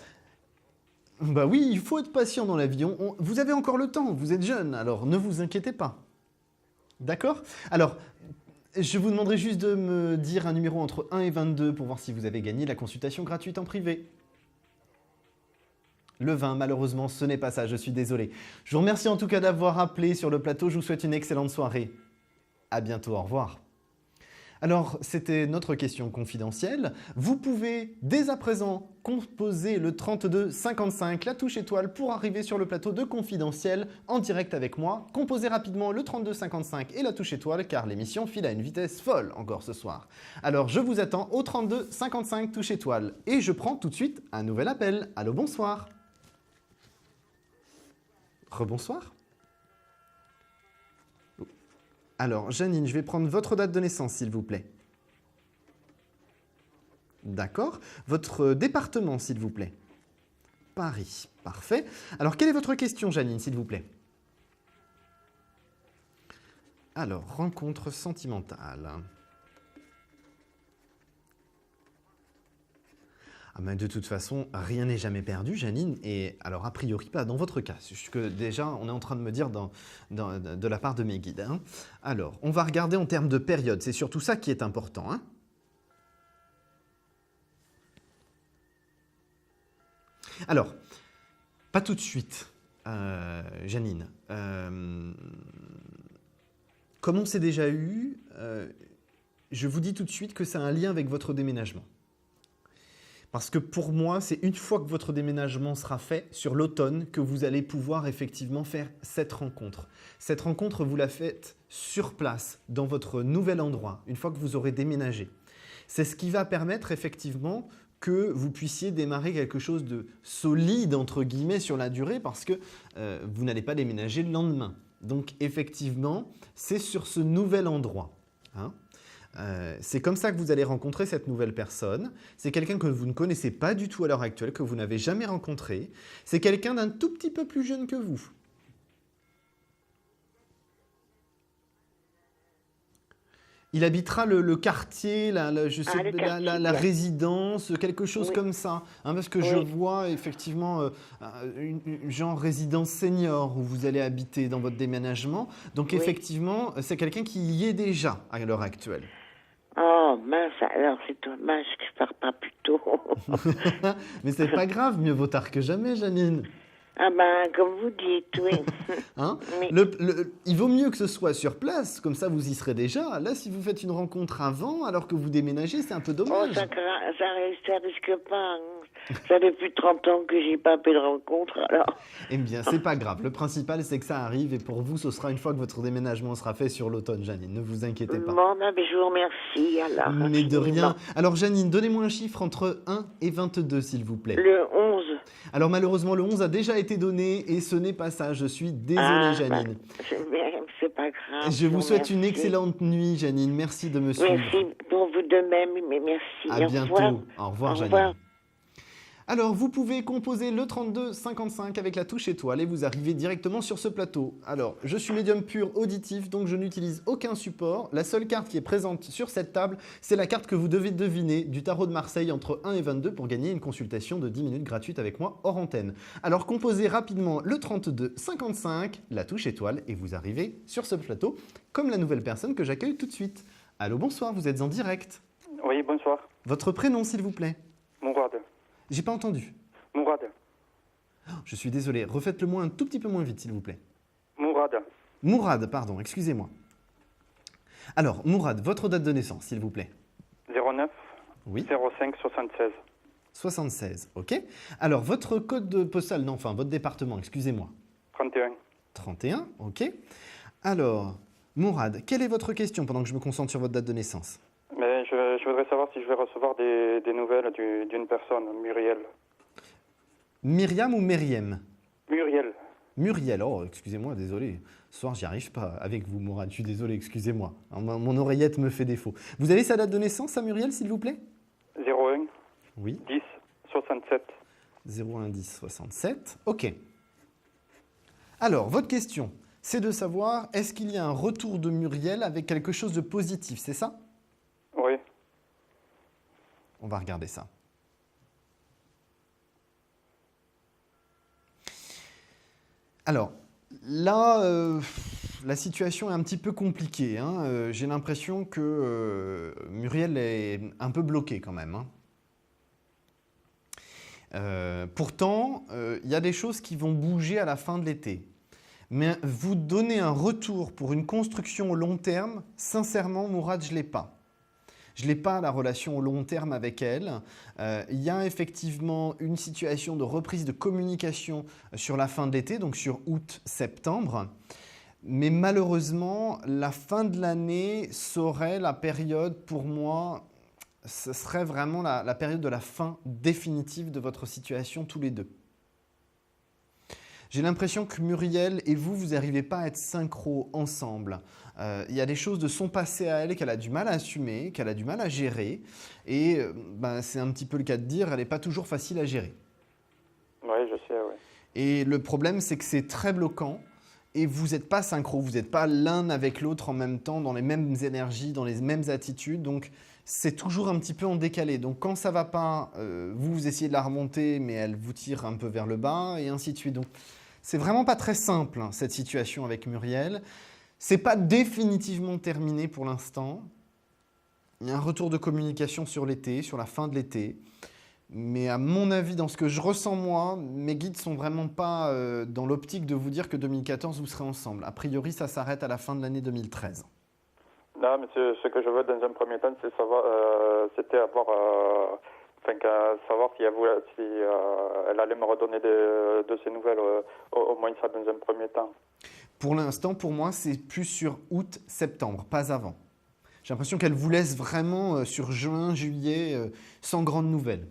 bah oui, il faut être patient dans la vie. Vous avez encore le temps, vous êtes jeune, alors ne vous inquiétez pas. D'accord? Alors, je vous demanderai juste de me dire un numéro entre 1 et 22 pour voir si vous avez gagné la consultation gratuite en privé. Le 20, malheureusement, ce n'est pas ça, je suis désolé. Je vous remercie en tout cas d'avoir appelé sur le plateau, je vous souhaite une excellente soirée. À bientôt, au revoir. Alors, c'était notre question confidentielle. Vous pouvez dès à présent composer le 32 55, la touche étoile, pour arriver sur le plateau de confidentiel en direct avec moi. Composez rapidement le 32 55 et la touche étoile car l'émission file à une vitesse folle encore ce soir. Alors, je vous attends au 32 55 touche étoile et je prends tout de suite un nouvel appel. Allô, bonsoir. Rebonsoir. Alors, Janine, je vais prendre votre date de naissance, s'il vous plaît. D'accord. Votre département, s'il vous plaît. Paris. Parfait. Alors, quelle est votre question, Janine, s'il vous plaît? Alors, rencontre sentimentale. Ah ben de toute façon, rien n'est jamais perdu, Janine, et alors a priori pas dans votre cas, ce que déjà on est en train de me dire de la part de mes guides. Hein. Alors, on va regarder en termes de période, c'est surtout ça qui est important. Hein. Alors, pas tout de suite, Janine. Comme on s'est déjà eu, je vous dis tout de suite que ça a un lien avec votre déménagement. Parce que pour moi, c'est une fois que votre déménagement sera fait, sur l'automne, que vous allez pouvoir effectivement faire cette rencontre. Cette rencontre, vous la faites sur place, dans votre nouvel endroit, une fois que vous aurez déménagé. C'est ce qui va permettre effectivement que vous puissiez démarrer quelque chose de solide, entre guillemets, sur la durée, parce que vous n'allez pas déménager le lendemain. Donc, effectivement, c'est sur ce nouvel endroit. Hein. C'est comme ça que vous allez rencontrer cette nouvelle personne. C'est quelqu'un que vous ne connaissez pas du tout à l'heure actuelle, que vous n'avez jamais rencontré. C'est quelqu'un d'un tout petit peu plus jeune que vous. Il habitera le quartier, la résidence, quelque chose comme ça. Hein, parce que je vois effectivement genre résidence senior où vous allez habiter dans votre déménagement. Donc effectivement, c'est quelqu'un qui y est déjà à l'heure actuelle. Oh mince, alors c'est dommage que je ne parte pas plus tôt. Mais c'est pas grave, mieux vaut tard que jamais, Janine. Ah ben, comme vous dites, oui. Hein? Oui. Il vaut mieux que ce soit sur place, comme ça vous y serez déjà. Là, si vous faites une rencontre avant, alors que vous déménagez, c'est un peu dommage. Oh, ça risque pas. Hein. Ça fait plus de 30 ans que j'ai pas fait de rencontre, alors. Eh bien, c'est pas grave. Le principal, c'est que ça arrive, et pour vous, ce sera une fois que votre déménagement sera fait sur l'automne, Janine. Ne vous inquiétez pas. Bon, ben, je vous remercie, alors. Mais de rien. Alors, Janine, donnez-moi un chiffre entre 1 et 22, s'il vous plaît. Le 11. Alors, malheureusement, le 11 a déjà été donné, et ce n'est pas ça. Je suis désolée, Janine. C'est pas grave. Je vous souhaite une excellente nuit, Janine. Merci de me suivre. Merci pour vous de même, mais merci. À bientôt. Au revoir, Janine. Alors, vous pouvez composer le 32 55 avec la touche étoile et vous arrivez directement sur ce plateau. Alors, je suis médium pur auditif, donc je n'utilise aucun support. La seule carte qui est présente sur cette table, c'est la carte que vous devez deviner du tarot de Marseille entre 1 et 22 pour gagner une consultation de 10 minutes gratuite avec moi hors antenne. Alors, composez rapidement le 32 55, la touche étoile, et vous arrivez sur ce plateau comme la nouvelle personne que j'accueille tout de suite. Allô, bonsoir, vous êtes en direct. Oui, bonsoir. Votre prénom, s'il vous plaît. Mourad. J'ai pas entendu. Mourad. Je suis désolé. Refaites-le-moi un tout petit peu moins vite, s'il vous plaît. Mourad. Mourad, pardon, excusez-moi. Alors, Mourad, votre date de naissance, s'il vous plaît. 09 oui. 05 76. 76, ok. Alors, votre code postal, non, enfin, votre département, excusez-moi. 31. 31, ok. Alors, Mourad, quelle est votre question pendant que je me concentre sur votre date de naissance? Mais je voudrais savoir si je vais recevoir des nouvelles d'une personne, Muriel. Myriam ou Meriem? Muriel. Muriel, oh, excusez-moi, désolé. Ce soir, j'y arrive pas avec vous, Mourad. Je suis désolé, excusez-moi. Mon oreillette me fait défaut. Vous avez sa date de naissance, à Muriel, s'il vous plaît? 01 oui. 10 67. 01 10 67, ok. Alors, votre question, c'est de savoir, est-ce qu'il y a un retour de Muriel avec quelque chose de positif, c'est ça? Oui. On va regarder ça. Alors, là, la situation est un petit peu compliquée. Hein. J'ai l'impression que Muriel est un peu bloquée quand même. Hein. Pourtant, il y a des choses qui vont bouger à la fin de l'été. Mais vous donner un retour pour une construction au long terme, sincèrement, Mourad, je ne l'ai pas. Je n'ai pas la relation au long terme avec elle. Il y a effectivement une situation de reprise de communication sur la fin de l'été, donc sur août-septembre. Mais malheureusement, la fin de l'année serait la période, pour moi, ce serait vraiment la période de la fin définitive de votre situation tous les deux. J'ai l'impression que Muriel et vous n'arrivez pas à être synchro ensemble. Il y a des choses de son passé à elle qu'elle a du mal à assumer, qu'elle a du mal à gérer. Et c'est un petit peu le cas de dire, elle n'est pas toujours facile à gérer. Oui, je sais, oui. Et le problème, c'est que c'est très bloquant. Et vous n'êtes pas synchro, vous n'êtes pas l'un avec l'autre en même temps, dans les mêmes énergies, dans les mêmes attitudes. Donc, c'est toujours un petit peu en décalé. Donc, quand ça ne va pas, vous essayez de la remonter, mais elle vous tire un peu vers le bas, et ainsi de suite. Donc, c'est vraiment pas très simple, hein, cette situation avec Muriel. C'est pas définitivement terminé pour l'instant. Il y a un retour de communication sur l'été, sur la fin de l'été. Mais à mon avis, dans ce que je ressens moi, mes guides sont vraiment pas dans l'optique de vous dire que 2014, vous serez ensemble. A priori, ça s'arrête à la fin de l'année 2013. Non, mais ce que je veux dans un premier temps, c'est savoir, c'était avoir... savoir si elle allait me redonner de ses nouvelles, au moins ça dans un premier temps. Pour l'instant, pour moi, c'est plus sur août-septembre, pas avant. J'ai l'impression qu'elle vous laisse vraiment sur juin, juillet, sans grandes nouvelles.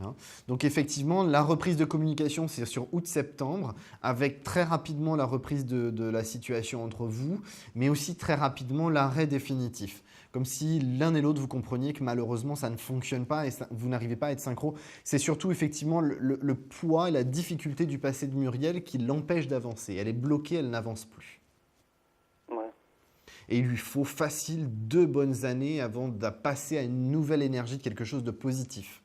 Hein. Donc effectivement, la reprise de communication, c'est sur août-septembre, avec très rapidement la reprise de la situation entre vous, mais aussi très rapidement l'arrêt définitif. Comme si l'un et l'autre, vous compreniez que malheureusement, ça ne fonctionne pas et vous n'arrivez pas à être synchro. C'est surtout effectivement le poids et la difficulté du passé de Muriel qui l'empêche d'avancer. Elle est bloquée, elle n'avance plus. Ouais. Et il lui faut facile 2 bonnes années avant de passer à une nouvelle énergie, de quelque chose de positif.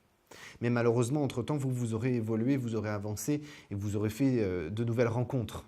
Mais malheureusement, entre-temps, vous aurez évolué, vous aurez avancé et vous aurez fait de nouvelles rencontres.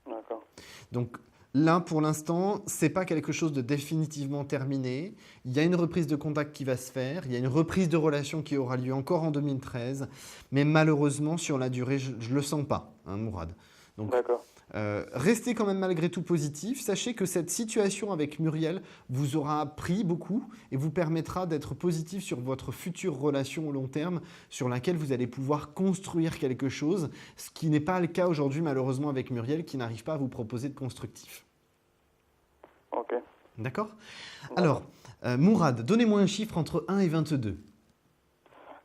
D'accord. Donc là, pour l'instant, ce n'est pas quelque chose de définitivement terminé. Il y a une reprise de contact qui va se faire. Il y a une reprise de relation qui aura lieu encore en 2013. Mais malheureusement, sur la durée, je ne le sens pas, hein, Mourad. Donc, d'accord. Restez quand même malgré tout positif. Sachez que cette situation avec Muriel vous aura appris beaucoup et vous permettra d'être positif sur votre future relation au long terme sur laquelle vous allez pouvoir construire quelque chose, ce qui n'est pas le cas aujourd'hui malheureusement avec Muriel qui n'arrive pas à vous proposer de constructif. Ok. D'accord ? Alors, Mourad, donnez-moi un chiffre entre 1 et 22.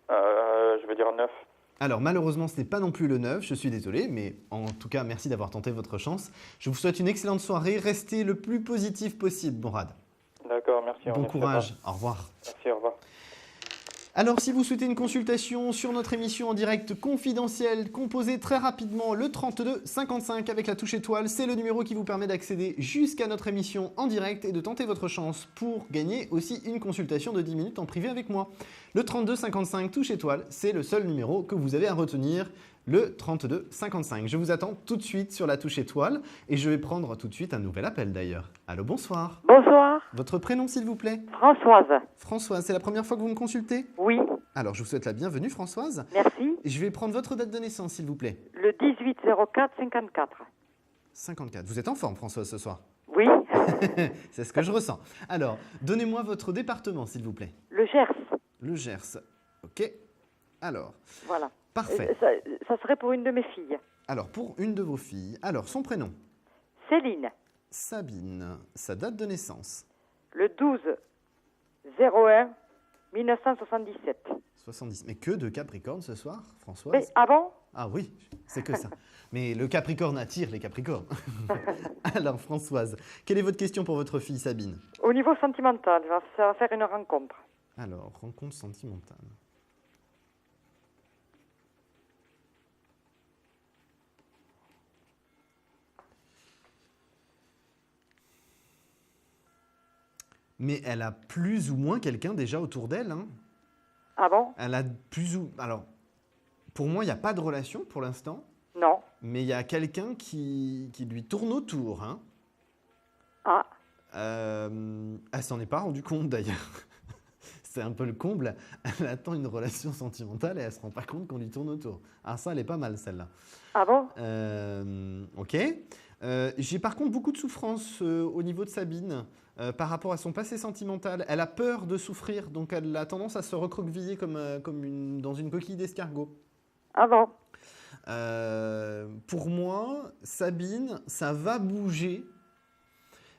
Je vais dire 9. Alors malheureusement, ce n'est pas non plus le 9, je suis désolé, mais en tout cas, merci d'avoir tenté votre chance. Je vous souhaite une excellente soirée, restez le plus positif possible, Mourad. D'accord, merci. Bon courage, au revoir. Merci, au revoir. Alors si vous souhaitez une consultation sur notre émission en direct confidentielle, composez très rapidement le 32 55 avec la touche étoile. C'est le numéro qui vous permet d'accéder jusqu'à notre émission en direct et de tenter votre chance pour gagner aussi une consultation de 10 minutes en privé avec moi. Le 32 55 touche étoile, c'est le seul numéro que vous avez à retenir. Le 32 55. Je vous attends tout de suite sur la touche étoile et je vais prendre tout de suite un nouvel appel d'ailleurs. Allô, bonsoir. Bonsoir. Votre prénom s'il vous plaît? Françoise. Françoise, c'est la première fois que vous me consultez? Oui. Alors, je vous souhaite la bienvenue Françoise. Merci. Je vais prendre votre date de naissance s'il vous plaît. Le 18-04-54. 54. Vous êtes en forme Françoise ce soir? Oui. C'est ce que je ressens. Alors, donnez-moi votre département s'il vous plaît. Le Gers. Le Gers. Ok. Alors. Voilà. Parfait. Ça serait pour une de mes filles. Alors, pour une de vos filles. Alors, son prénom? Céline. Sabine. Sa date de naissance? Le 12-01-1977. 70. Mais que de Capricorne ce soir, Françoise? Mais, ah bon? Ah oui, c'est que ça. Mais le Capricorne attire les Capricornes. Alors, Françoise, quelle est votre question pour votre fille Sabine? Au niveau sentimental, ça va faire une rencontre. Alors, rencontre sentimentale. Mais elle a plus ou moins quelqu'un déjà autour d'elle. Hein. Ah bon? Elle a plus ou... Alors, pour moi, il n'y a pas de relation pour l'instant. Non. Mais il y a quelqu'un qui lui tourne autour. Hein. Ah. Elle s'en est pas rendue compte d'ailleurs. C'est un peu le comble. Elle attend une relation sentimentale et elle ne se rend pas compte qu'on lui tourne autour. Ah ça, elle est pas mal celle-là. Ah bon? Ok. J'ai par contre beaucoup de souffrance au niveau de Sabine par rapport à son passé sentimental. Elle a peur de souffrir, donc elle a tendance à se recroqueviller comme dans une coquille d'escargot. Ah bon? Pour moi, Sabine, ça va bouger,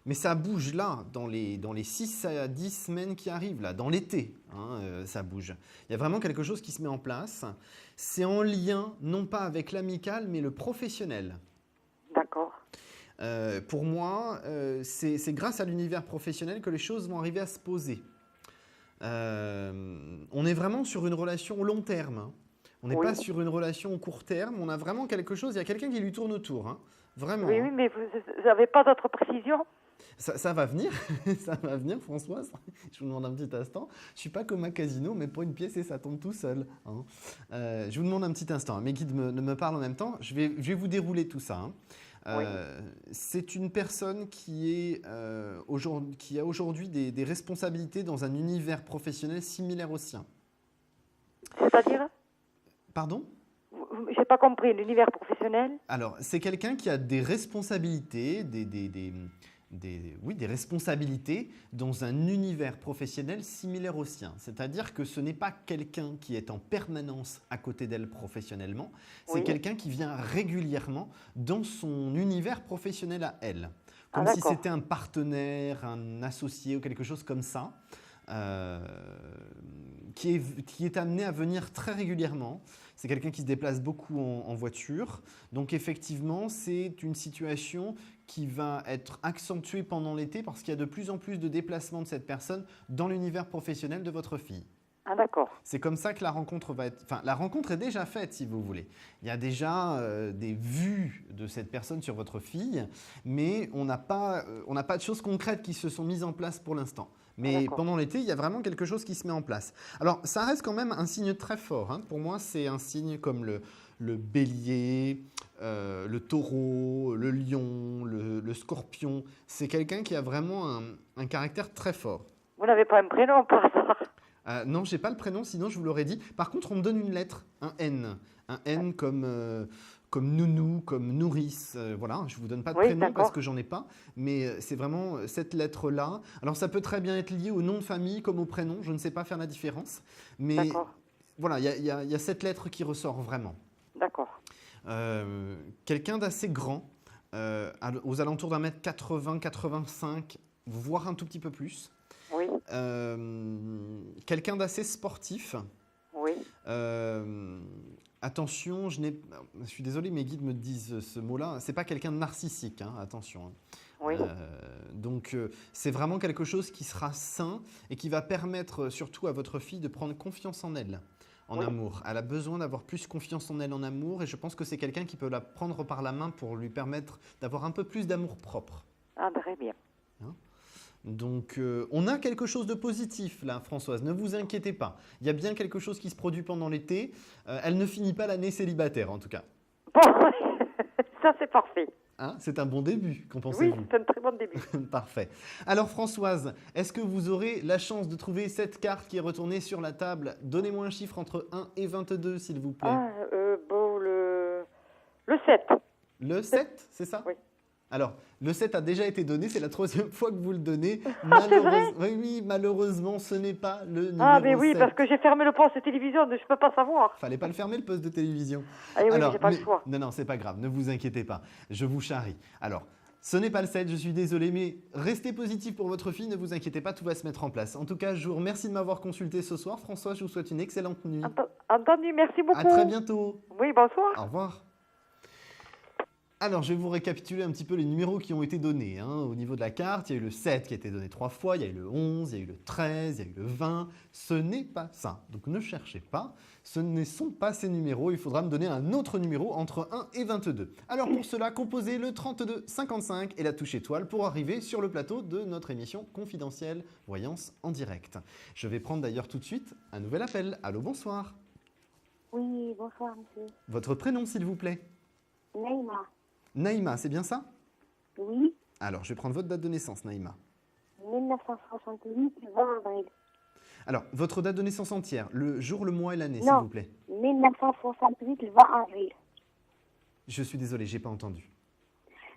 mais ça bouge là, dans les 6 à 10 semaines qui arrivent, là, dans l'été, hein, ça bouge. Il y a vraiment quelque chose qui se met en place. C'est en lien, non pas avec l'amical, mais le professionnel. D'accord. Pour moi, c'est grâce à l'univers professionnel que les choses vont arriver à se poser. On est vraiment sur une relation au long terme. Hein. On n'est pas sur une relation au court terme. On a vraiment quelque chose. Il y a quelqu'un qui lui tourne autour. Hein. Vraiment. Oui, mais vous n'avez pas d'autres précisions? Ça va venir. Ça va venir, Françoise. Je vous demande un petit instant. Je ne suis pas comme un casino, mais pour une pièce et ça tombe tout seul. Hein. Je vous demande un petit instant. Mes guides me parlent en même temps. Je vais vous dérouler tout ça. Hein. Oui. C'est une personne qui a aujourd'hui des responsabilités dans un univers professionnel similaire au sien. C'est-à-dire? Pardon? Je n'ai pas compris, l'univers professionnel? Alors, c'est quelqu'un qui a des responsabilités, des responsabilités dans un univers professionnel similaire au sien. C'est-à-dire que ce n'est pas quelqu'un qui est en permanence à côté d'elle professionnellement, c'est quelqu'un qui vient régulièrement dans son univers professionnel à elle. Comme si c'était un partenaire, un associé ou quelque chose comme ça. qui est amené à venir très régulièrement. C'est quelqu'un qui se déplace beaucoup en voiture. Donc effectivement, c'est une situation qui va être accentuée pendant l'été parce qu'il y a de plus en plus de déplacements de cette personne dans l'univers professionnel de votre fille. Ah d'accord. C'est comme ça que la rencontre va être… Enfin, la rencontre est déjà faite, si vous voulez. Il y a déjà des vues de cette personne sur votre fille, mais on n'a pas de choses concrètes qui se sont mises en place pour l'instant. Mais pendant l'été, il y a vraiment quelque chose qui se met en place. Alors, ça reste quand même un signe très fort. Hein. Pour moi, c'est un signe comme le bélier, le taureau, le lion, le scorpion. C'est quelqu'un qui a vraiment un caractère très fort. Vous n'avez pas un prénom par hasard? Non, je n'ai pas le prénom, sinon je vous l'aurais dit. Par contre, on me donne une lettre, un N. Un N comme nounou, comme nourrice. Voilà, je ne vous donne pas de prénom parce que j'en ai pas. Mais c'est vraiment cette lettre-là. Alors, ça peut très bien être lié au nom de famille comme au prénom. Je ne sais pas faire la différence. Mais voilà, il y a cette lettre qui ressort vraiment. D'accord. Quelqu'un d'assez grand, aux alentours d'un mètre 80, 85, voire un tout petit peu plus. Oui. Quelqu'un d'assez sportif. Oui. Attention, je suis désolé, mes guides me disent ce mot-là. C'est pas quelqu'un de narcissique, hein, attention. Oui. Donc, c'est vraiment quelque chose qui sera sain et qui va permettre surtout à votre fille de prendre confiance en elle, en amour. Elle a besoin d'avoir plus confiance en elle en amour et je pense que c'est quelqu'un qui peut la prendre par la main pour lui permettre d'avoir un peu plus d'amour propre. Ah, très bien. Hein? Donc, on a quelque chose de positif là, Françoise, ne vous inquiétez pas. Il y a bien quelque chose qui se produit pendant l'été. Elle ne finit pas l'année célibataire, en tout cas. Bon, ça c'est parfait. Hein, c'est un bon début, qu'en pensez-vous? Oui, c'est un très bon début. Parfait. Alors, Françoise, est-ce que vous aurez la chance de trouver cette carte qui est retournée sur la table? Donnez-moi un chiffre entre 1 et 22, s'il vous plaît. Ah, bon, le 7. Le 7, c'est ça? Oui. Alors, le 7 a déjà été donné, c'est la 3e fois que vous le donnez. C'est vrai? Oui, malheureusement, ce n'est pas le numéro 7. Ah, mais oui, parce que j'ai fermé le poste de télévision, je ne peux pas savoir. Fallait pas le fermer, le poste de télévision. Ah oui, j'ai pas le choix. Non, c'est pas grave, ne vous inquiétez pas, je vous charrie. Alors, ce n'est pas le 7, je suis désolé, mais restez positif pour votre fille, ne vous inquiétez pas, tout va se mettre en place. En tout cas, je vous remercie de m'avoir consulté ce soir. François, je vous souhaite une excellente nuit. Entendu, merci beaucoup. À très bientôt. Oui, bonsoir. Au revoir. Alors, je vais vous récapituler un petit peu les numéros qui ont été donnés. Hein. Au niveau de la carte, il y a eu le 7 qui a été donné 3 fois, il y a eu le 11, il y a eu le 13, il y a eu le 20. Ce n'est pas ça. Donc, ne cherchez pas. Ce ne sont pas ces numéros. Il faudra me donner un autre numéro entre 1 et 22. Alors, pour cela, composez le 32 55 et la touche étoile pour arriver sur le plateau de notre émission confidentielle Voyance en direct. Je vais prendre d'ailleurs tout de suite un nouvel appel. Allô, bonsoir. Oui, bonsoir, monsieur. Votre prénom, s'il vous plaît? Naïma. Naïma, c'est bien ça? Oui. Alors, je vais prendre votre date de naissance, Naïma. 1968, 20 avril. Alors, votre date de naissance entière, le jour, le mois et l'année, s'il vous plaît. 1968, 20 avril. Je suis désolé, j'ai pas entendu.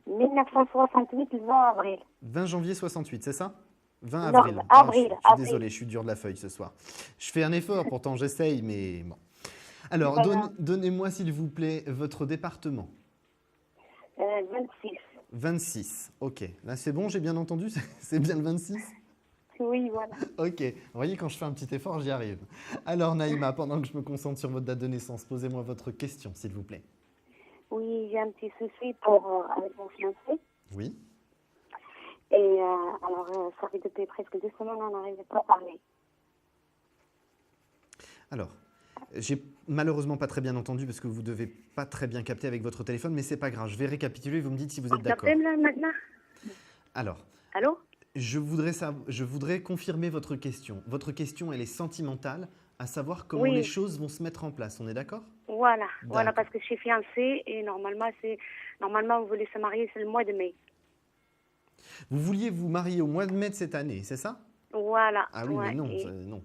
1968, 20 avril. 20 janvier 68, c'est ça? 20 non, avril. Avril. Je suis désolé, je suis dur de la feuille ce soir. Je fais un effort, pourtant j'essaye, mais bon. Alors, donnez-moi, s'il vous plaît, votre département. 26. 26, ok. Là, c'est bon, j'ai bien entendu? C'est bien le 26? Oui, voilà. Ok, vous voyez, quand je fais un petit effort, j'y arrive. Alors, Naïma, pendant que je me concentre sur votre date de naissance, posez-moi votre question, s'il vous plaît. Oui, j'ai un petit souci avec mon fiancé. Oui. Et alors, ça fait depuis presque 2 semaines, on n'arrivait pas à parler. Alors, j'ai malheureusement pas très bien entendu parce que vous devez pas très bien capter avec votre téléphone, mais c'est pas grave. Je vais récapituler et vous me dites si vous êtes d'accord. Là maintenant. Alors. Allô? Je voudrais confirmer votre question. Votre question, elle est sentimentale, à savoir comment les choses vont se mettre en place. On est d'accord? Voilà, parce que je suis fiancée et normalement, vous voulez se marier, c'est le mois de mai. Vous vouliez vous marier au mois de mai de cette année, c'est ça? Voilà. Ah oui, mais non, non.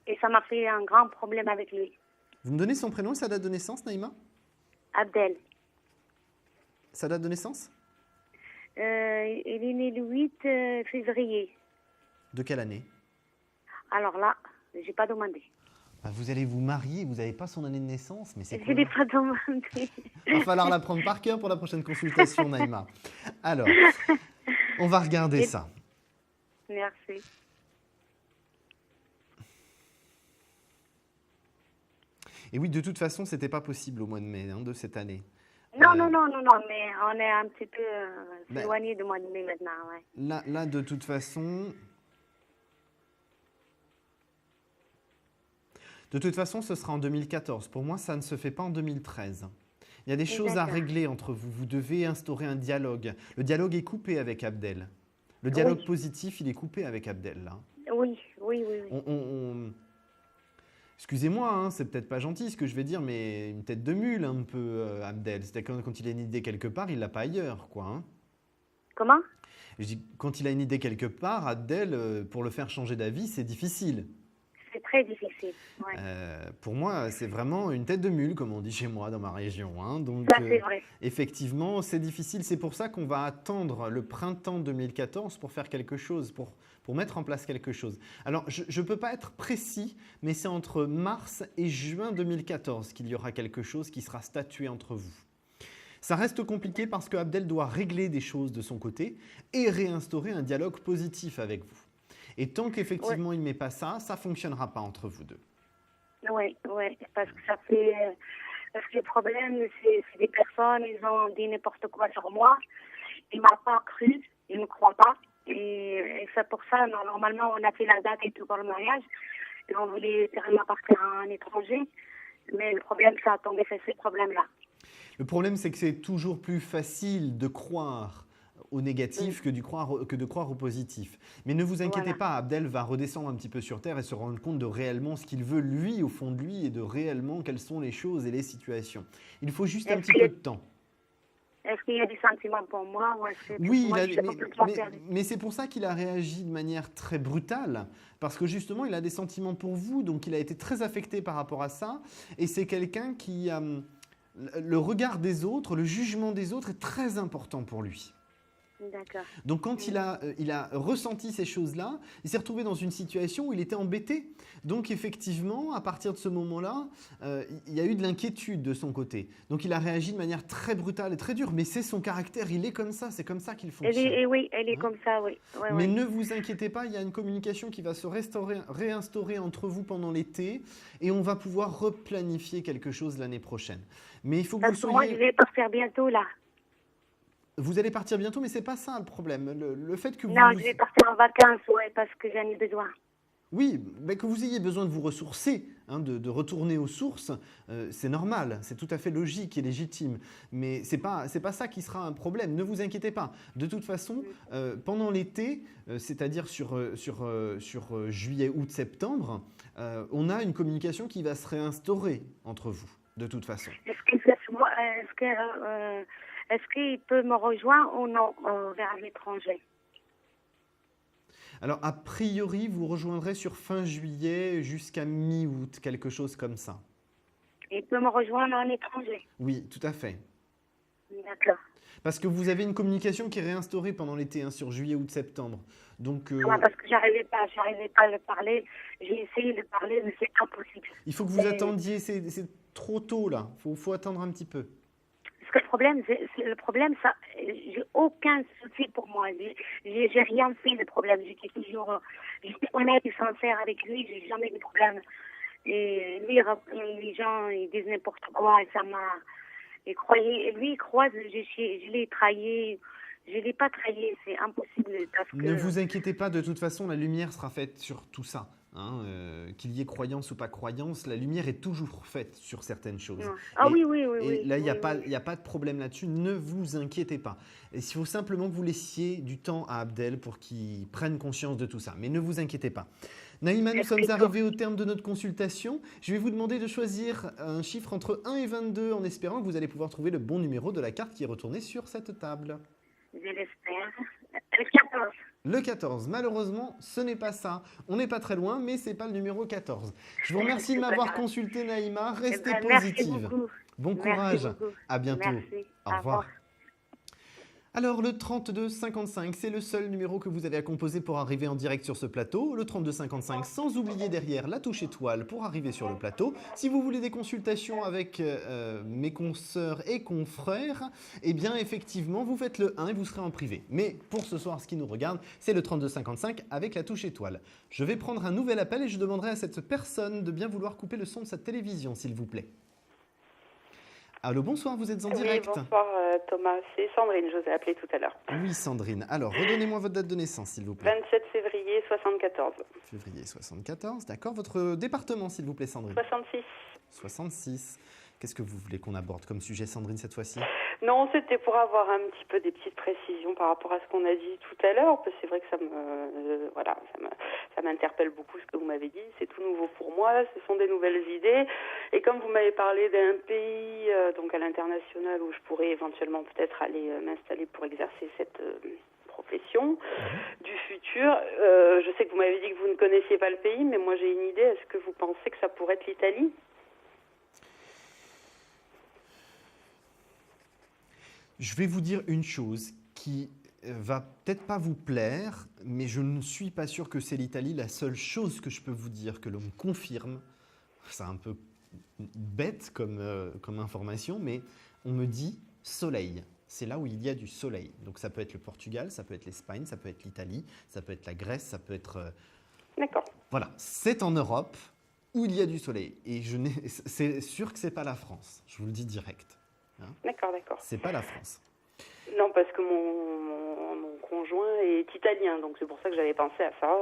Et ça m'a fait un grand problème avec lui. Vous me donnez son prénom et sa date de naissance, Naïma? Abdel. Sa date de naissance? Il est né le 8 février. De quelle année? Alors là, j'ai pas demandé. Vous allez vous marier, vous n'avez pas son année de naissance, mais c'est Je l'ai pas demandé. Il va falloir la prendre par cœur pour la prochaine consultation, Naïma. Alors, on va regarder ça. Merci. Et oui, de toute façon, c'était pas possible au mois de mai de cette année. Non, mais on est un petit peu éloigné du mois de mai maintenant, ouais. Là, de toute façon... ce sera en 2014. Pour moi, ça ne se fait pas en 2013. Il y a des choses à régler entre vous. Vous devez instaurer un dialogue. Le dialogue est coupé avec Abdel. Le dialogue positif, il est coupé avec Abdel, là. Oui. Excusez-moi, c'est peut-être pas gentil ce que je vais dire, mais une tête de mule un peu, Abdel. C'est-à-dire quand il a une idée quelque part, il l'a pas ailleurs, quoi. Comment ? Je dis, quand il a une idée quelque part, Abdel, pour le faire changer d'avis, c'est difficile. C'est très difficile, ouais. Pour moi, c'est vraiment une tête de mule, comme on dit chez moi, dans ma région. Donc, ça, c'est vrai. Effectivement, c'est difficile. C'est pour ça qu'on va attendre le printemps 2014 pour faire quelque chose, pour mettre en place quelque chose. Alors, je ne peux pas être précis, mais c'est entre mars et juin 2014 qu'il y aura quelque chose qui sera statué entre vous. Ça reste compliqué parce que Abdel doit régler des choses de son côté et réinstaurer un dialogue positif avec vous. Et tant qu'effectivement il ne met pas ça, ça ne fonctionnera pas entre vous deux. Oui, parce que ça fait... Parce que le problème, c'est des personnes, ils ont dit n'importe quoi sur moi. Ils ne m'ont pas cru, ils ne me croient pas. Et c'est pour ça, normalement, on a fait la date et tout pour le mariage. Et on voulait carrément partir à un étranger. Mais le problème, ça a tombé, c'est ce problème-là. Le problème, c'est que c'est toujours plus facile de croire au négatif que de croire au positif. Mais ne vous inquiétez pas, Abdel va redescendre un petit peu sur terre et se rendre compte de réellement ce qu'il veut lui, au fond de lui, et de réellement quelles sont les choses et les situations. Il faut juste un petit peu de temps. Est-ce qu'il y a des sentiments pour moi ou est-ce que oui, mais c'est pour ça qu'il a réagi de manière très brutale, parce que justement, il a des sentiments pour vous, donc il a été très affecté par rapport à ça, et c'est quelqu'un qui... le regard des autres, le jugement des autres est très important pour lui. D'accord. Donc quand il a ressenti ces choses-là, il s'est retrouvé dans une situation où il était embêté. Donc effectivement, à partir de ce moment-là, il y a eu de l'inquiétude de son côté. Donc il a réagi de manière très brutale et très dure. Mais c'est son caractère, il est comme ça, c'est comme ça qu'il fonctionne. Elle est comme ça, oui. Mais ne vous inquiétez pas, il y a une communication qui va se réinstaurer entre vous pendant l'été et on va pouvoir replanifier quelque chose l'année prochaine. Mais il faut que vous soyez... Moi, je vais partir bientôt là. Vous allez partir bientôt, mais ce n'est pas ça le problème. Le fait que Non, je vais partir en vacances, parce que j'en ai besoin. Oui, mais que vous ayez besoin de vous ressourcer, de retourner aux sources, c'est normal, c'est tout à fait logique et légitime. Mais ce n'est pas ça qui sera un problème, ne vous inquiétez pas. De toute façon, pendant l'été, c'est-à-dire sur juillet, août, septembre, on a une communication qui va se réinstaurer entre vous, de toute façon. Est-ce qu'il peut me rejoindre ou non vers l'étranger? Alors, a priori, vous rejoindrez sur fin juillet jusqu'à mi-août, quelque chose comme ça. Il peut me rejoindre en étranger? Oui, tout à fait. D'accord. Parce que vous avez une communication qui est réinstaurée pendant l'été, sur juillet, août, septembre. Donc, parce que j'arrivais pas à le parler. J'ai essayé de parler, mais c'est impossible. Il faut que vous attendiez, c'est trop tôt là. Faut attendre un petit peu. Parce que le problème, ça, j'ai aucun souci pour moi. J'ai rien fait de problème. J'étais honnête et sincère avec lui. J'ai jamais eu de problème. Et lui, les gens, ils disent n'importe quoi et ça m'a. Lui, il croit que je l'ai trahi. Je ne l'ai pas trahi, c'est impossible. Parce que... Ne vous inquiétez pas, de toute façon, la lumière sera faite sur tout ça. Qu'il y ait croyance ou pas croyance, la lumière est toujours faite sur certaines choses. Oui. Là, il n'y a pas de problème là-dessus, ne vous inquiétez pas. Il faut simplement que vous laissiez du temps à Abdel pour qu'il prenne conscience de tout ça. Mais ne vous inquiétez pas. Naïma, nous sommes arrivés au terme de notre consultation. Je vais vous demander de choisir un chiffre entre 1 et 22 en espérant que vous allez pouvoir trouver le bon numéro de la carte qui est retournée sur cette table. Je l'espère. Le 14. Le 14. Malheureusement, ce n'est pas ça. On n'est pas très loin, mais ce n'est pas le numéro 14. Je vous remercie de m'avoir consulté, Naïma. Restez positive. Bon courage. À bientôt. Merci. Au revoir. Alors, le 3255, c'est le seul numéro que vous avez à composer pour arriver en direct sur ce plateau. Le 3255, sans oublier derrière la touche étoile pour arriver sur le plateau. Si vous voulez des consultations avec mes consoeurs et confrères, eh bien, effectivement, vous faites le 1 et vous serez en privé. Mais pour ce soir, ce qui nous regarde, c'est le 3255 avec la touche étoile. Je vais prendre un nouvel appel et je demanderai à cette personne de bien vouloir couper le son de sa télévision, s'il vous plaît. Allô, bonsoir, vous êtes en direct. Oui, bonsoir Thomas, c'est Sandrine, je vous ai appelé tout à l'heure. Oui, Sandrine. Alors, redonnez-moi votre date de naissance, s'il vous plaît. 27 février 74. Février 74, d'accord. Votre département, s'il vous plaît, Sandrine. 66. 66. Qu'est-ce que vous voulez qu'on aborde comme sujet, Sandrine, cette fois-ci? Non, c'était pour avoir un petit peu des petites précisions par rapport à ce qu'on a dit tout à l'heure, parce que c'est vrai que ça m'interpelle beaucoup ce que vous m'avez dit. C'est tout nouveau pour moi, ce sont des nouvelles idées. Et comme vous m'avez parlé d'un pays, donc à l'international, où je pourrais éventuellement peut-être aller m'installer pour exercer cette profession du futur, je sais que vous m'avez dit que vous ne connaissiez pas le pays, mais moi j'ai une idée. Est-ce que vous pensez que ça pourrait être l'Italie ? Je vais vous dire une chose qui va peut-être pas vous plaire, mais je ne suis pas sûr que c'est l'Italie. La seule chose que je peux vous dire, que l'on me confirme, c'est un peu bête comme information, mais on me dit soleil. C'est là où il y a du soleil. Donc ça peut être le Portugal, ça peut être l'Espagne, ça peut être l'Italie, ça peut être la Grèce, ça peut être... D'accord. Voilà, c'est en Europe où il y a du soleil. Et c'est sûr que c'est pas la France, je vous le dis direct. Hein? D'accord. C'est pas la France. Non, parce que mon conjoint est italien, donc c'est pour ça que j'avais pensé à ça.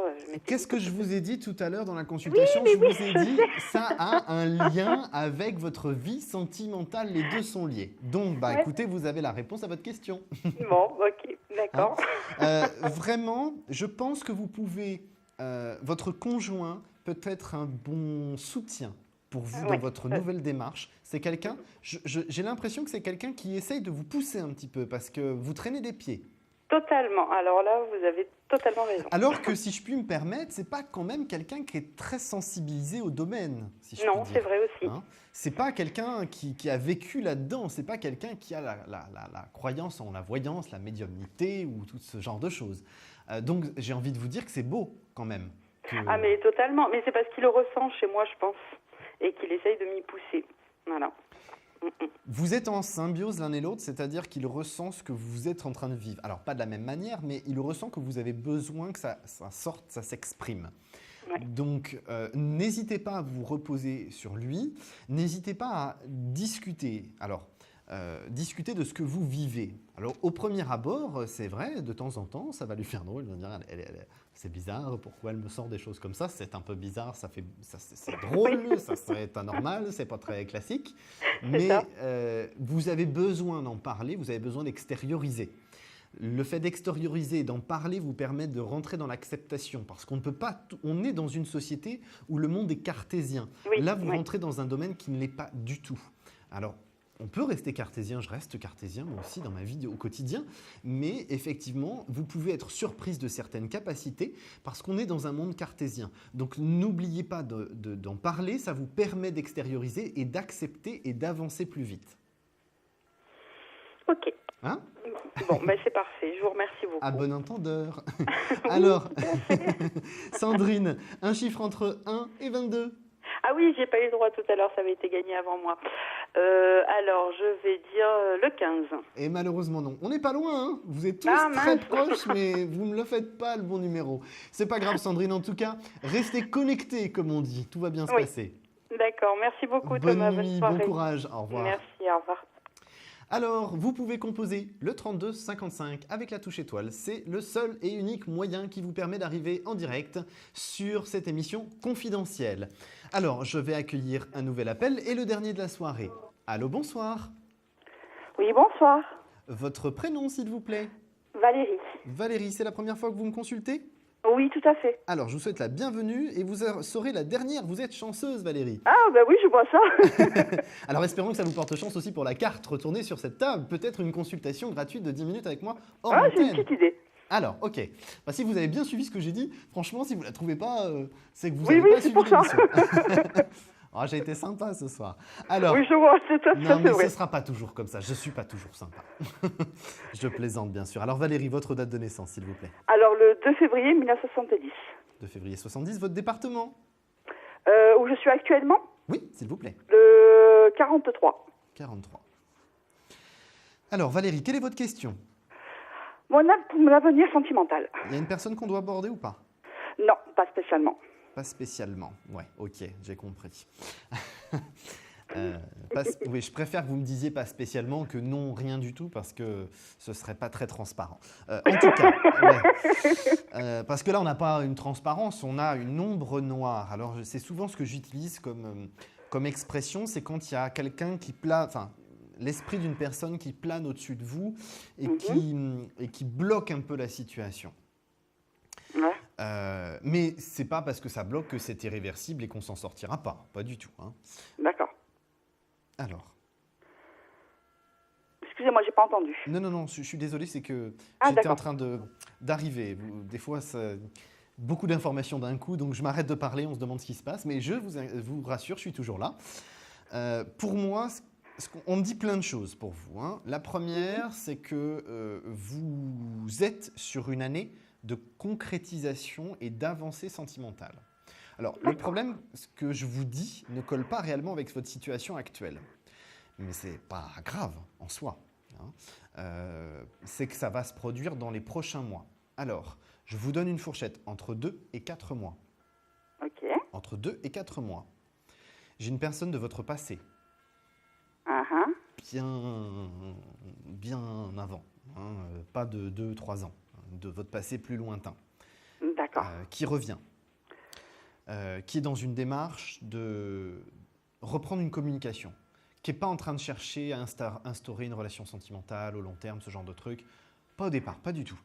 Qu'est-ce que je vous ai dit tout à l'heure dans la consultation? Je vous ai dit, ça a un lien avec votre vie sentimentale, les deux sont liés. Donc, écoutez, vous avez la réponse à votre question. Bon, ok, d'accord. Vraiment, je pense que vous pouvez, votre conjoint peut être un bon soutien pour vous dans votre nouvelle démarche. C'est quelqu'un, j'ai l'impression que c'est quelqu'un qui essaye de vous pousser un petit peu parce que vous traînez des pieds. Totalement. Alors là, vous avez totalement raison. Alors que si je puis me permettre, c'est pas quand même quelqu'un qui est très sensibilisé au domaine. Si je non, c'est vrai aussi. Hein, c'est pas quelqu'un qui a vécu là-dedans. C'est pas quelqu'un qui a la croyance en la voyance, la médiumnité ou tout ce genre de choses. Donc j'ai envie de vous dire que c'est beau quand même. Ah mais totalement. Mais c'est parce qu'il le ressent chez moi, je pense. Et qu'il essaye de m'y pousser. Voilà. Vous êtes en symbiose l'un et l'autre, c'est-à-dire qu'il ressent ce que vous êtes en train de vivre. Alors, pas de la même manière, mais il ressent que vous avez besoin que ça sorte, ça s'exprime. Ouais. Donc, n'hésitez pas à vous reposer sur lui. N'hésitez pas à discuter. Alors, discuter de ce que vous vivez. Alors, au premier abord, c'est vrai, de temps en temps, ça va lui faire drôle. Il va dire, c'est bizarre, pourquoi elle me sort des choses comme ça? C'est un peu bizarre, c'est drôle, ça c'est anormal, c'est pas très classique. Mais vous avez besoin d'en parler, vous avez besoin d'extérioriser. Le fait d'extérioriser et d'en parler vous permet de rentrer dans l'acceptation parce qu'on ne peut pas. On est dans une société où le monde est cartésien. Oui, là, vous rentrez dans un domaine qui ne l'est pas du tout. Alors, on peut rester cartésien, je reste cartésien moi aussi dans ma vie au quotidien, mais effectivement, vous pouvez être surprise de certaines capacités parce qu'on est dans un monde cartésien. Donc n'oubliez pas d'en parler, ça vous permet d'extérioriser et d'accepter et d'avancer plus vite. Ok. Hein? Bon, c'est parfait, je vous remercie beaucoup. À bon entendeur. Alors, Sandrine, un chiffre entre 1 et 22. Ah oui, j'ai pas eu le droit tout à l'heure, ça avait été gagné avant moi. Alors, je vais dire le 15. Et malheureusement, non. On n'est pas loin, hein. Vous êtes tous très proches, mais vous ne le faites pas, le bon numéro. C'est pas grave, Sandrine, en tout cas, restez connectés, comme on dit. Tout va bien se passer. D'accord, merci beaucoup, bonne Thomas. Nuit, bon courage, au revoir. Merci, au revoir. Alors, vous pouvez composer le 3255 avec la touche étoile. C'est le seul et unique moyen qui vous permet d'arriver en direct sur cette émission confidentielle. Alors, je vais accueillir un nouvel appel et le dernier de la soirée. Allô, bonsoir. Oui, bonsoir. Votre prénom, s'il vous plaît? Valérie. Valérie, c'est la première fois que vous me consultez? Oui, tout à fait. Alors, je vous souhaite la bienvenue et vous serez la dernière. Vous êtes chanceuse, Valérie. Ah, oui, je vois ça. Alors, espérons que ça vous porte chance aussi pour la carte. Retournez sur cette table. Peut-être une consultation gratuite de 10 minutes avec moi hors antenne. J'ai une petite idée. Alors, ok. Si vous avez bien suivi ce que j'ai dit, franchement, si vous ne la trouvez pas, c'est que vous n'avez pas suivi l'émission. Oh, j'ai été sympa ce soir. Alors, oui, je vois, c'est ça. Non, mais ce ne sera pas toujours comme ça. Je ne suis pas toujours sympa. Je plaisante, bien sûr. Alors, Valérie, votre date de naissance, s'il vous plaît. Alors, le 2 février 1970. 2 février 70, votre département? Où je suis actuellement? Oui, s'il vous plaît. Le 43. 43. Alors, Valérie, quelle est votre question? Mon avenir sentimental. Il y a une personne qu'on doit aborder ou pas? Non, pas spécialement. Pas spécialement. Ouais, ok, j'ai compris. Oui, je préfère que vous me disiez pas spécialement que non, rien du tout, parce que ce serait pas très transparent. En tout cas, ouais. Parce que là, on n'a pas une transparence, on a une ombre noire. Alors, c'est souvent ce que j'utilise comme expression, c'est quand il y a quelqu'un qui plane, enfin, l'esprit d'une personne qui plane au-dessus de vous et qui bloque un peu la situation. Ouais. Mais c'est pas parce que ça bloque que c'est irréversible et qu'on s'en sortira pas du tout. Hein. D'accord. Alors. Excusez-moi, j'ai pas entendu. Non, je suis désolé, c'est que j'étais en train d'arriver. Des fois, beaucoup d'informations d'un coup, donc je m'arrête de parler, on se demande ce qui se passe, mais je vous rassure, je suis toujours là. Pour moi, on me dit plein de choses pour vous. Hein. La première, c'est que vous êtes sur une année de concrétisation et d'avancée sentimentale. Alors, le problème, ce que je vous dis ne colle pas réellement avec votre situation actuelle. Mais ce n'est pas grave en soi. Hein. C'est que ça va se produire dans les prochains mois. Alors, je vous donne une fourchette entre 2 et 4 mois. Ok. Entre 2 et 4 mois. J'ai une personne de votre passé. Bien avant. Hein, pas de 2-3 ans. De votre passé plus lointain. D'accord. Qui revient. Qui est dans une démarche de reprendre une communication, qui n'est pas en train de chercher à instaurer une relation sentimentale au long terme, ce genre de truc. Pas au départ, pas du tout.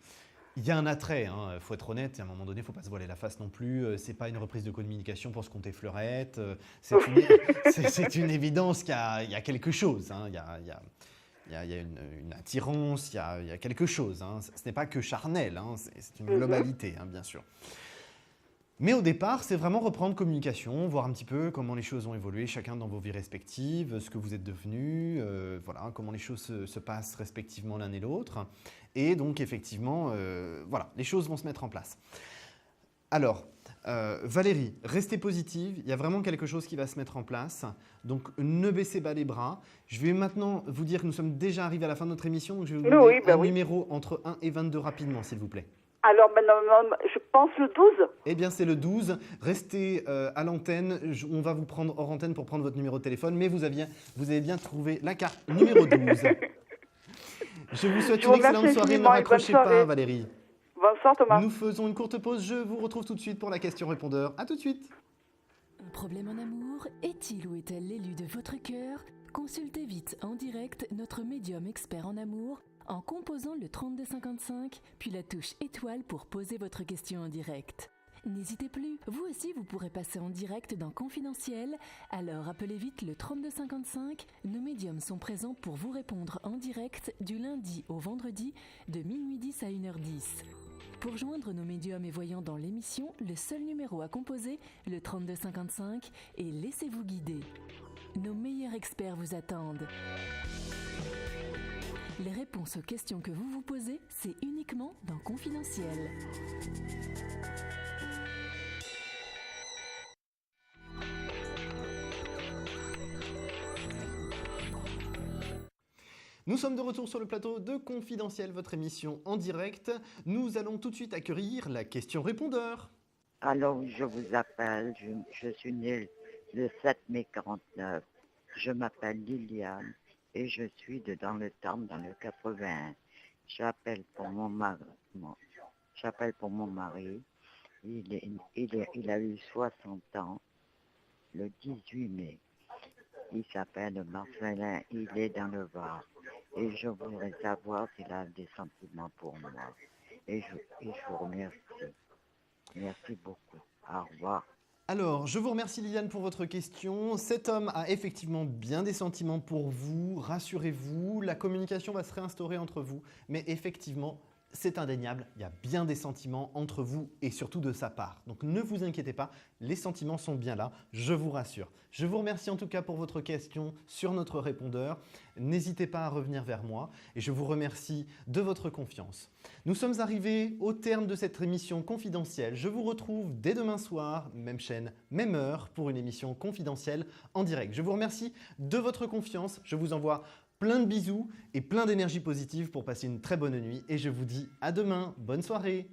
Il y a un attrait, il faut être honnête, à un moment donné, il ne faut pas se voiler la face non plus. Ce n'est pas une reprise de communication pour se compter fleurette. C'est une évidence qu'il y a quelque chose. Hein. Il y a une attirance, il y a quelque chose. Hein. Ce n'est pas que charnel, hein. C'est une globalité, hein, bien sûr. Mais au départ, c'est vraiment reprendre communication, voir un petit peu comment les choses ont évolué, chacun dans vos vies respectives, ce que vous êtes devenus, voilà, comment les choses se passent respectivement l'un et l'autre. Et donc, effectivement, voilà, les choses vont se mettre en place. Alors, Valérie, restez positive, il y a vraiment quelque chose qui va se mettre en place. Donc, ne baissez pas les bras. Je vais maintenant vous dire que nous sommes déjà arrivés à la fin de notre émission. Donc je vais vous donner un numéro entre 1 et 22 rapidement, s'il vous plaît. Alors, maintenant, je pense le 12. Eh bien, c'est le 12. Restez à l'antenne. On va vous prendre hors antenne pour prendre votre numéro de téléphone. Mais vous avez bien trouvé la carte numéro 12. Je vous souhaite une excellente soirée. Ne raccrochez pas, Valérie. Bonsoir, Thomas. Nous faisons une courte pause. Je vous retrouve tout de suite pour la question répondeur. À tout de suite. Un problème en amour? Est-il ou est-elle l'élu de votre cœur? Consultez vite en direct notre médium expert en amour en composant le 3255, puis la touche étoile pour poser votre question en direct. N'hésitez plus, vous aussi vous pourrez passer en direct dans Confidentiel, alors appelez vite le 3255, nos médiums sont présents pour vous répondre en direct du lundi au vendredi de minuit 10 à 1h10. Pour joindre nos médiums et voyants dans l'émission, le seul numéro à composer, le 3255, et laissez-vous guider. Nos meilleurs experts vous attendent. Les réponses aux questions que vous vous posez, c'est uniquement dans Confidentiel. Nous sommes de retour sur le plateau de Confidentiel, votre émission en direct. Nous allons tout de suite accueillir la question répondeur. Alors, je vous appelle, je suis née le 7 mai 49. Je m'appelle Liliane et je suis dans le Tarn, dans le 81. J'appelle pour mon mari. Il a eu 60 ans le 18 mai. Il s'appelle Marcelin, il est dans le Var. Et je voudrais savoir s'il a des sentiments pour moi. Et je vous remercie. Merci beaucoup. Au revoir. Alors, je vous remercie Liliane pour votre question. Cet homme a effectivement bien des sentiments pour vous. Rassurez-vous, la communication va se réinstaurer entre vous. Mais effectivement, c'est indéniable, il y a bien des sentiments entre vous et surtout de sa part. Donc ne vous inquiétez pas, les sentiments sont bien là, je vous rassure. Je vous remercie en tout cas pour votre question sur notre répondeur. N'hésitez pas à revenir vers moi et je vous remercie de votre confiance. Nous sommes arrivés au terme de cette émission confidentielle. Je vous retrouve dès demain soir, même chaîne, même heure, pour une émission confidentielle en direct. Je vous remercie de votre confiance, je vous envoie plein de bisous et plein d'énergie positive pour passer une très bonne nuit et je vous dis à demain, bonne soirée.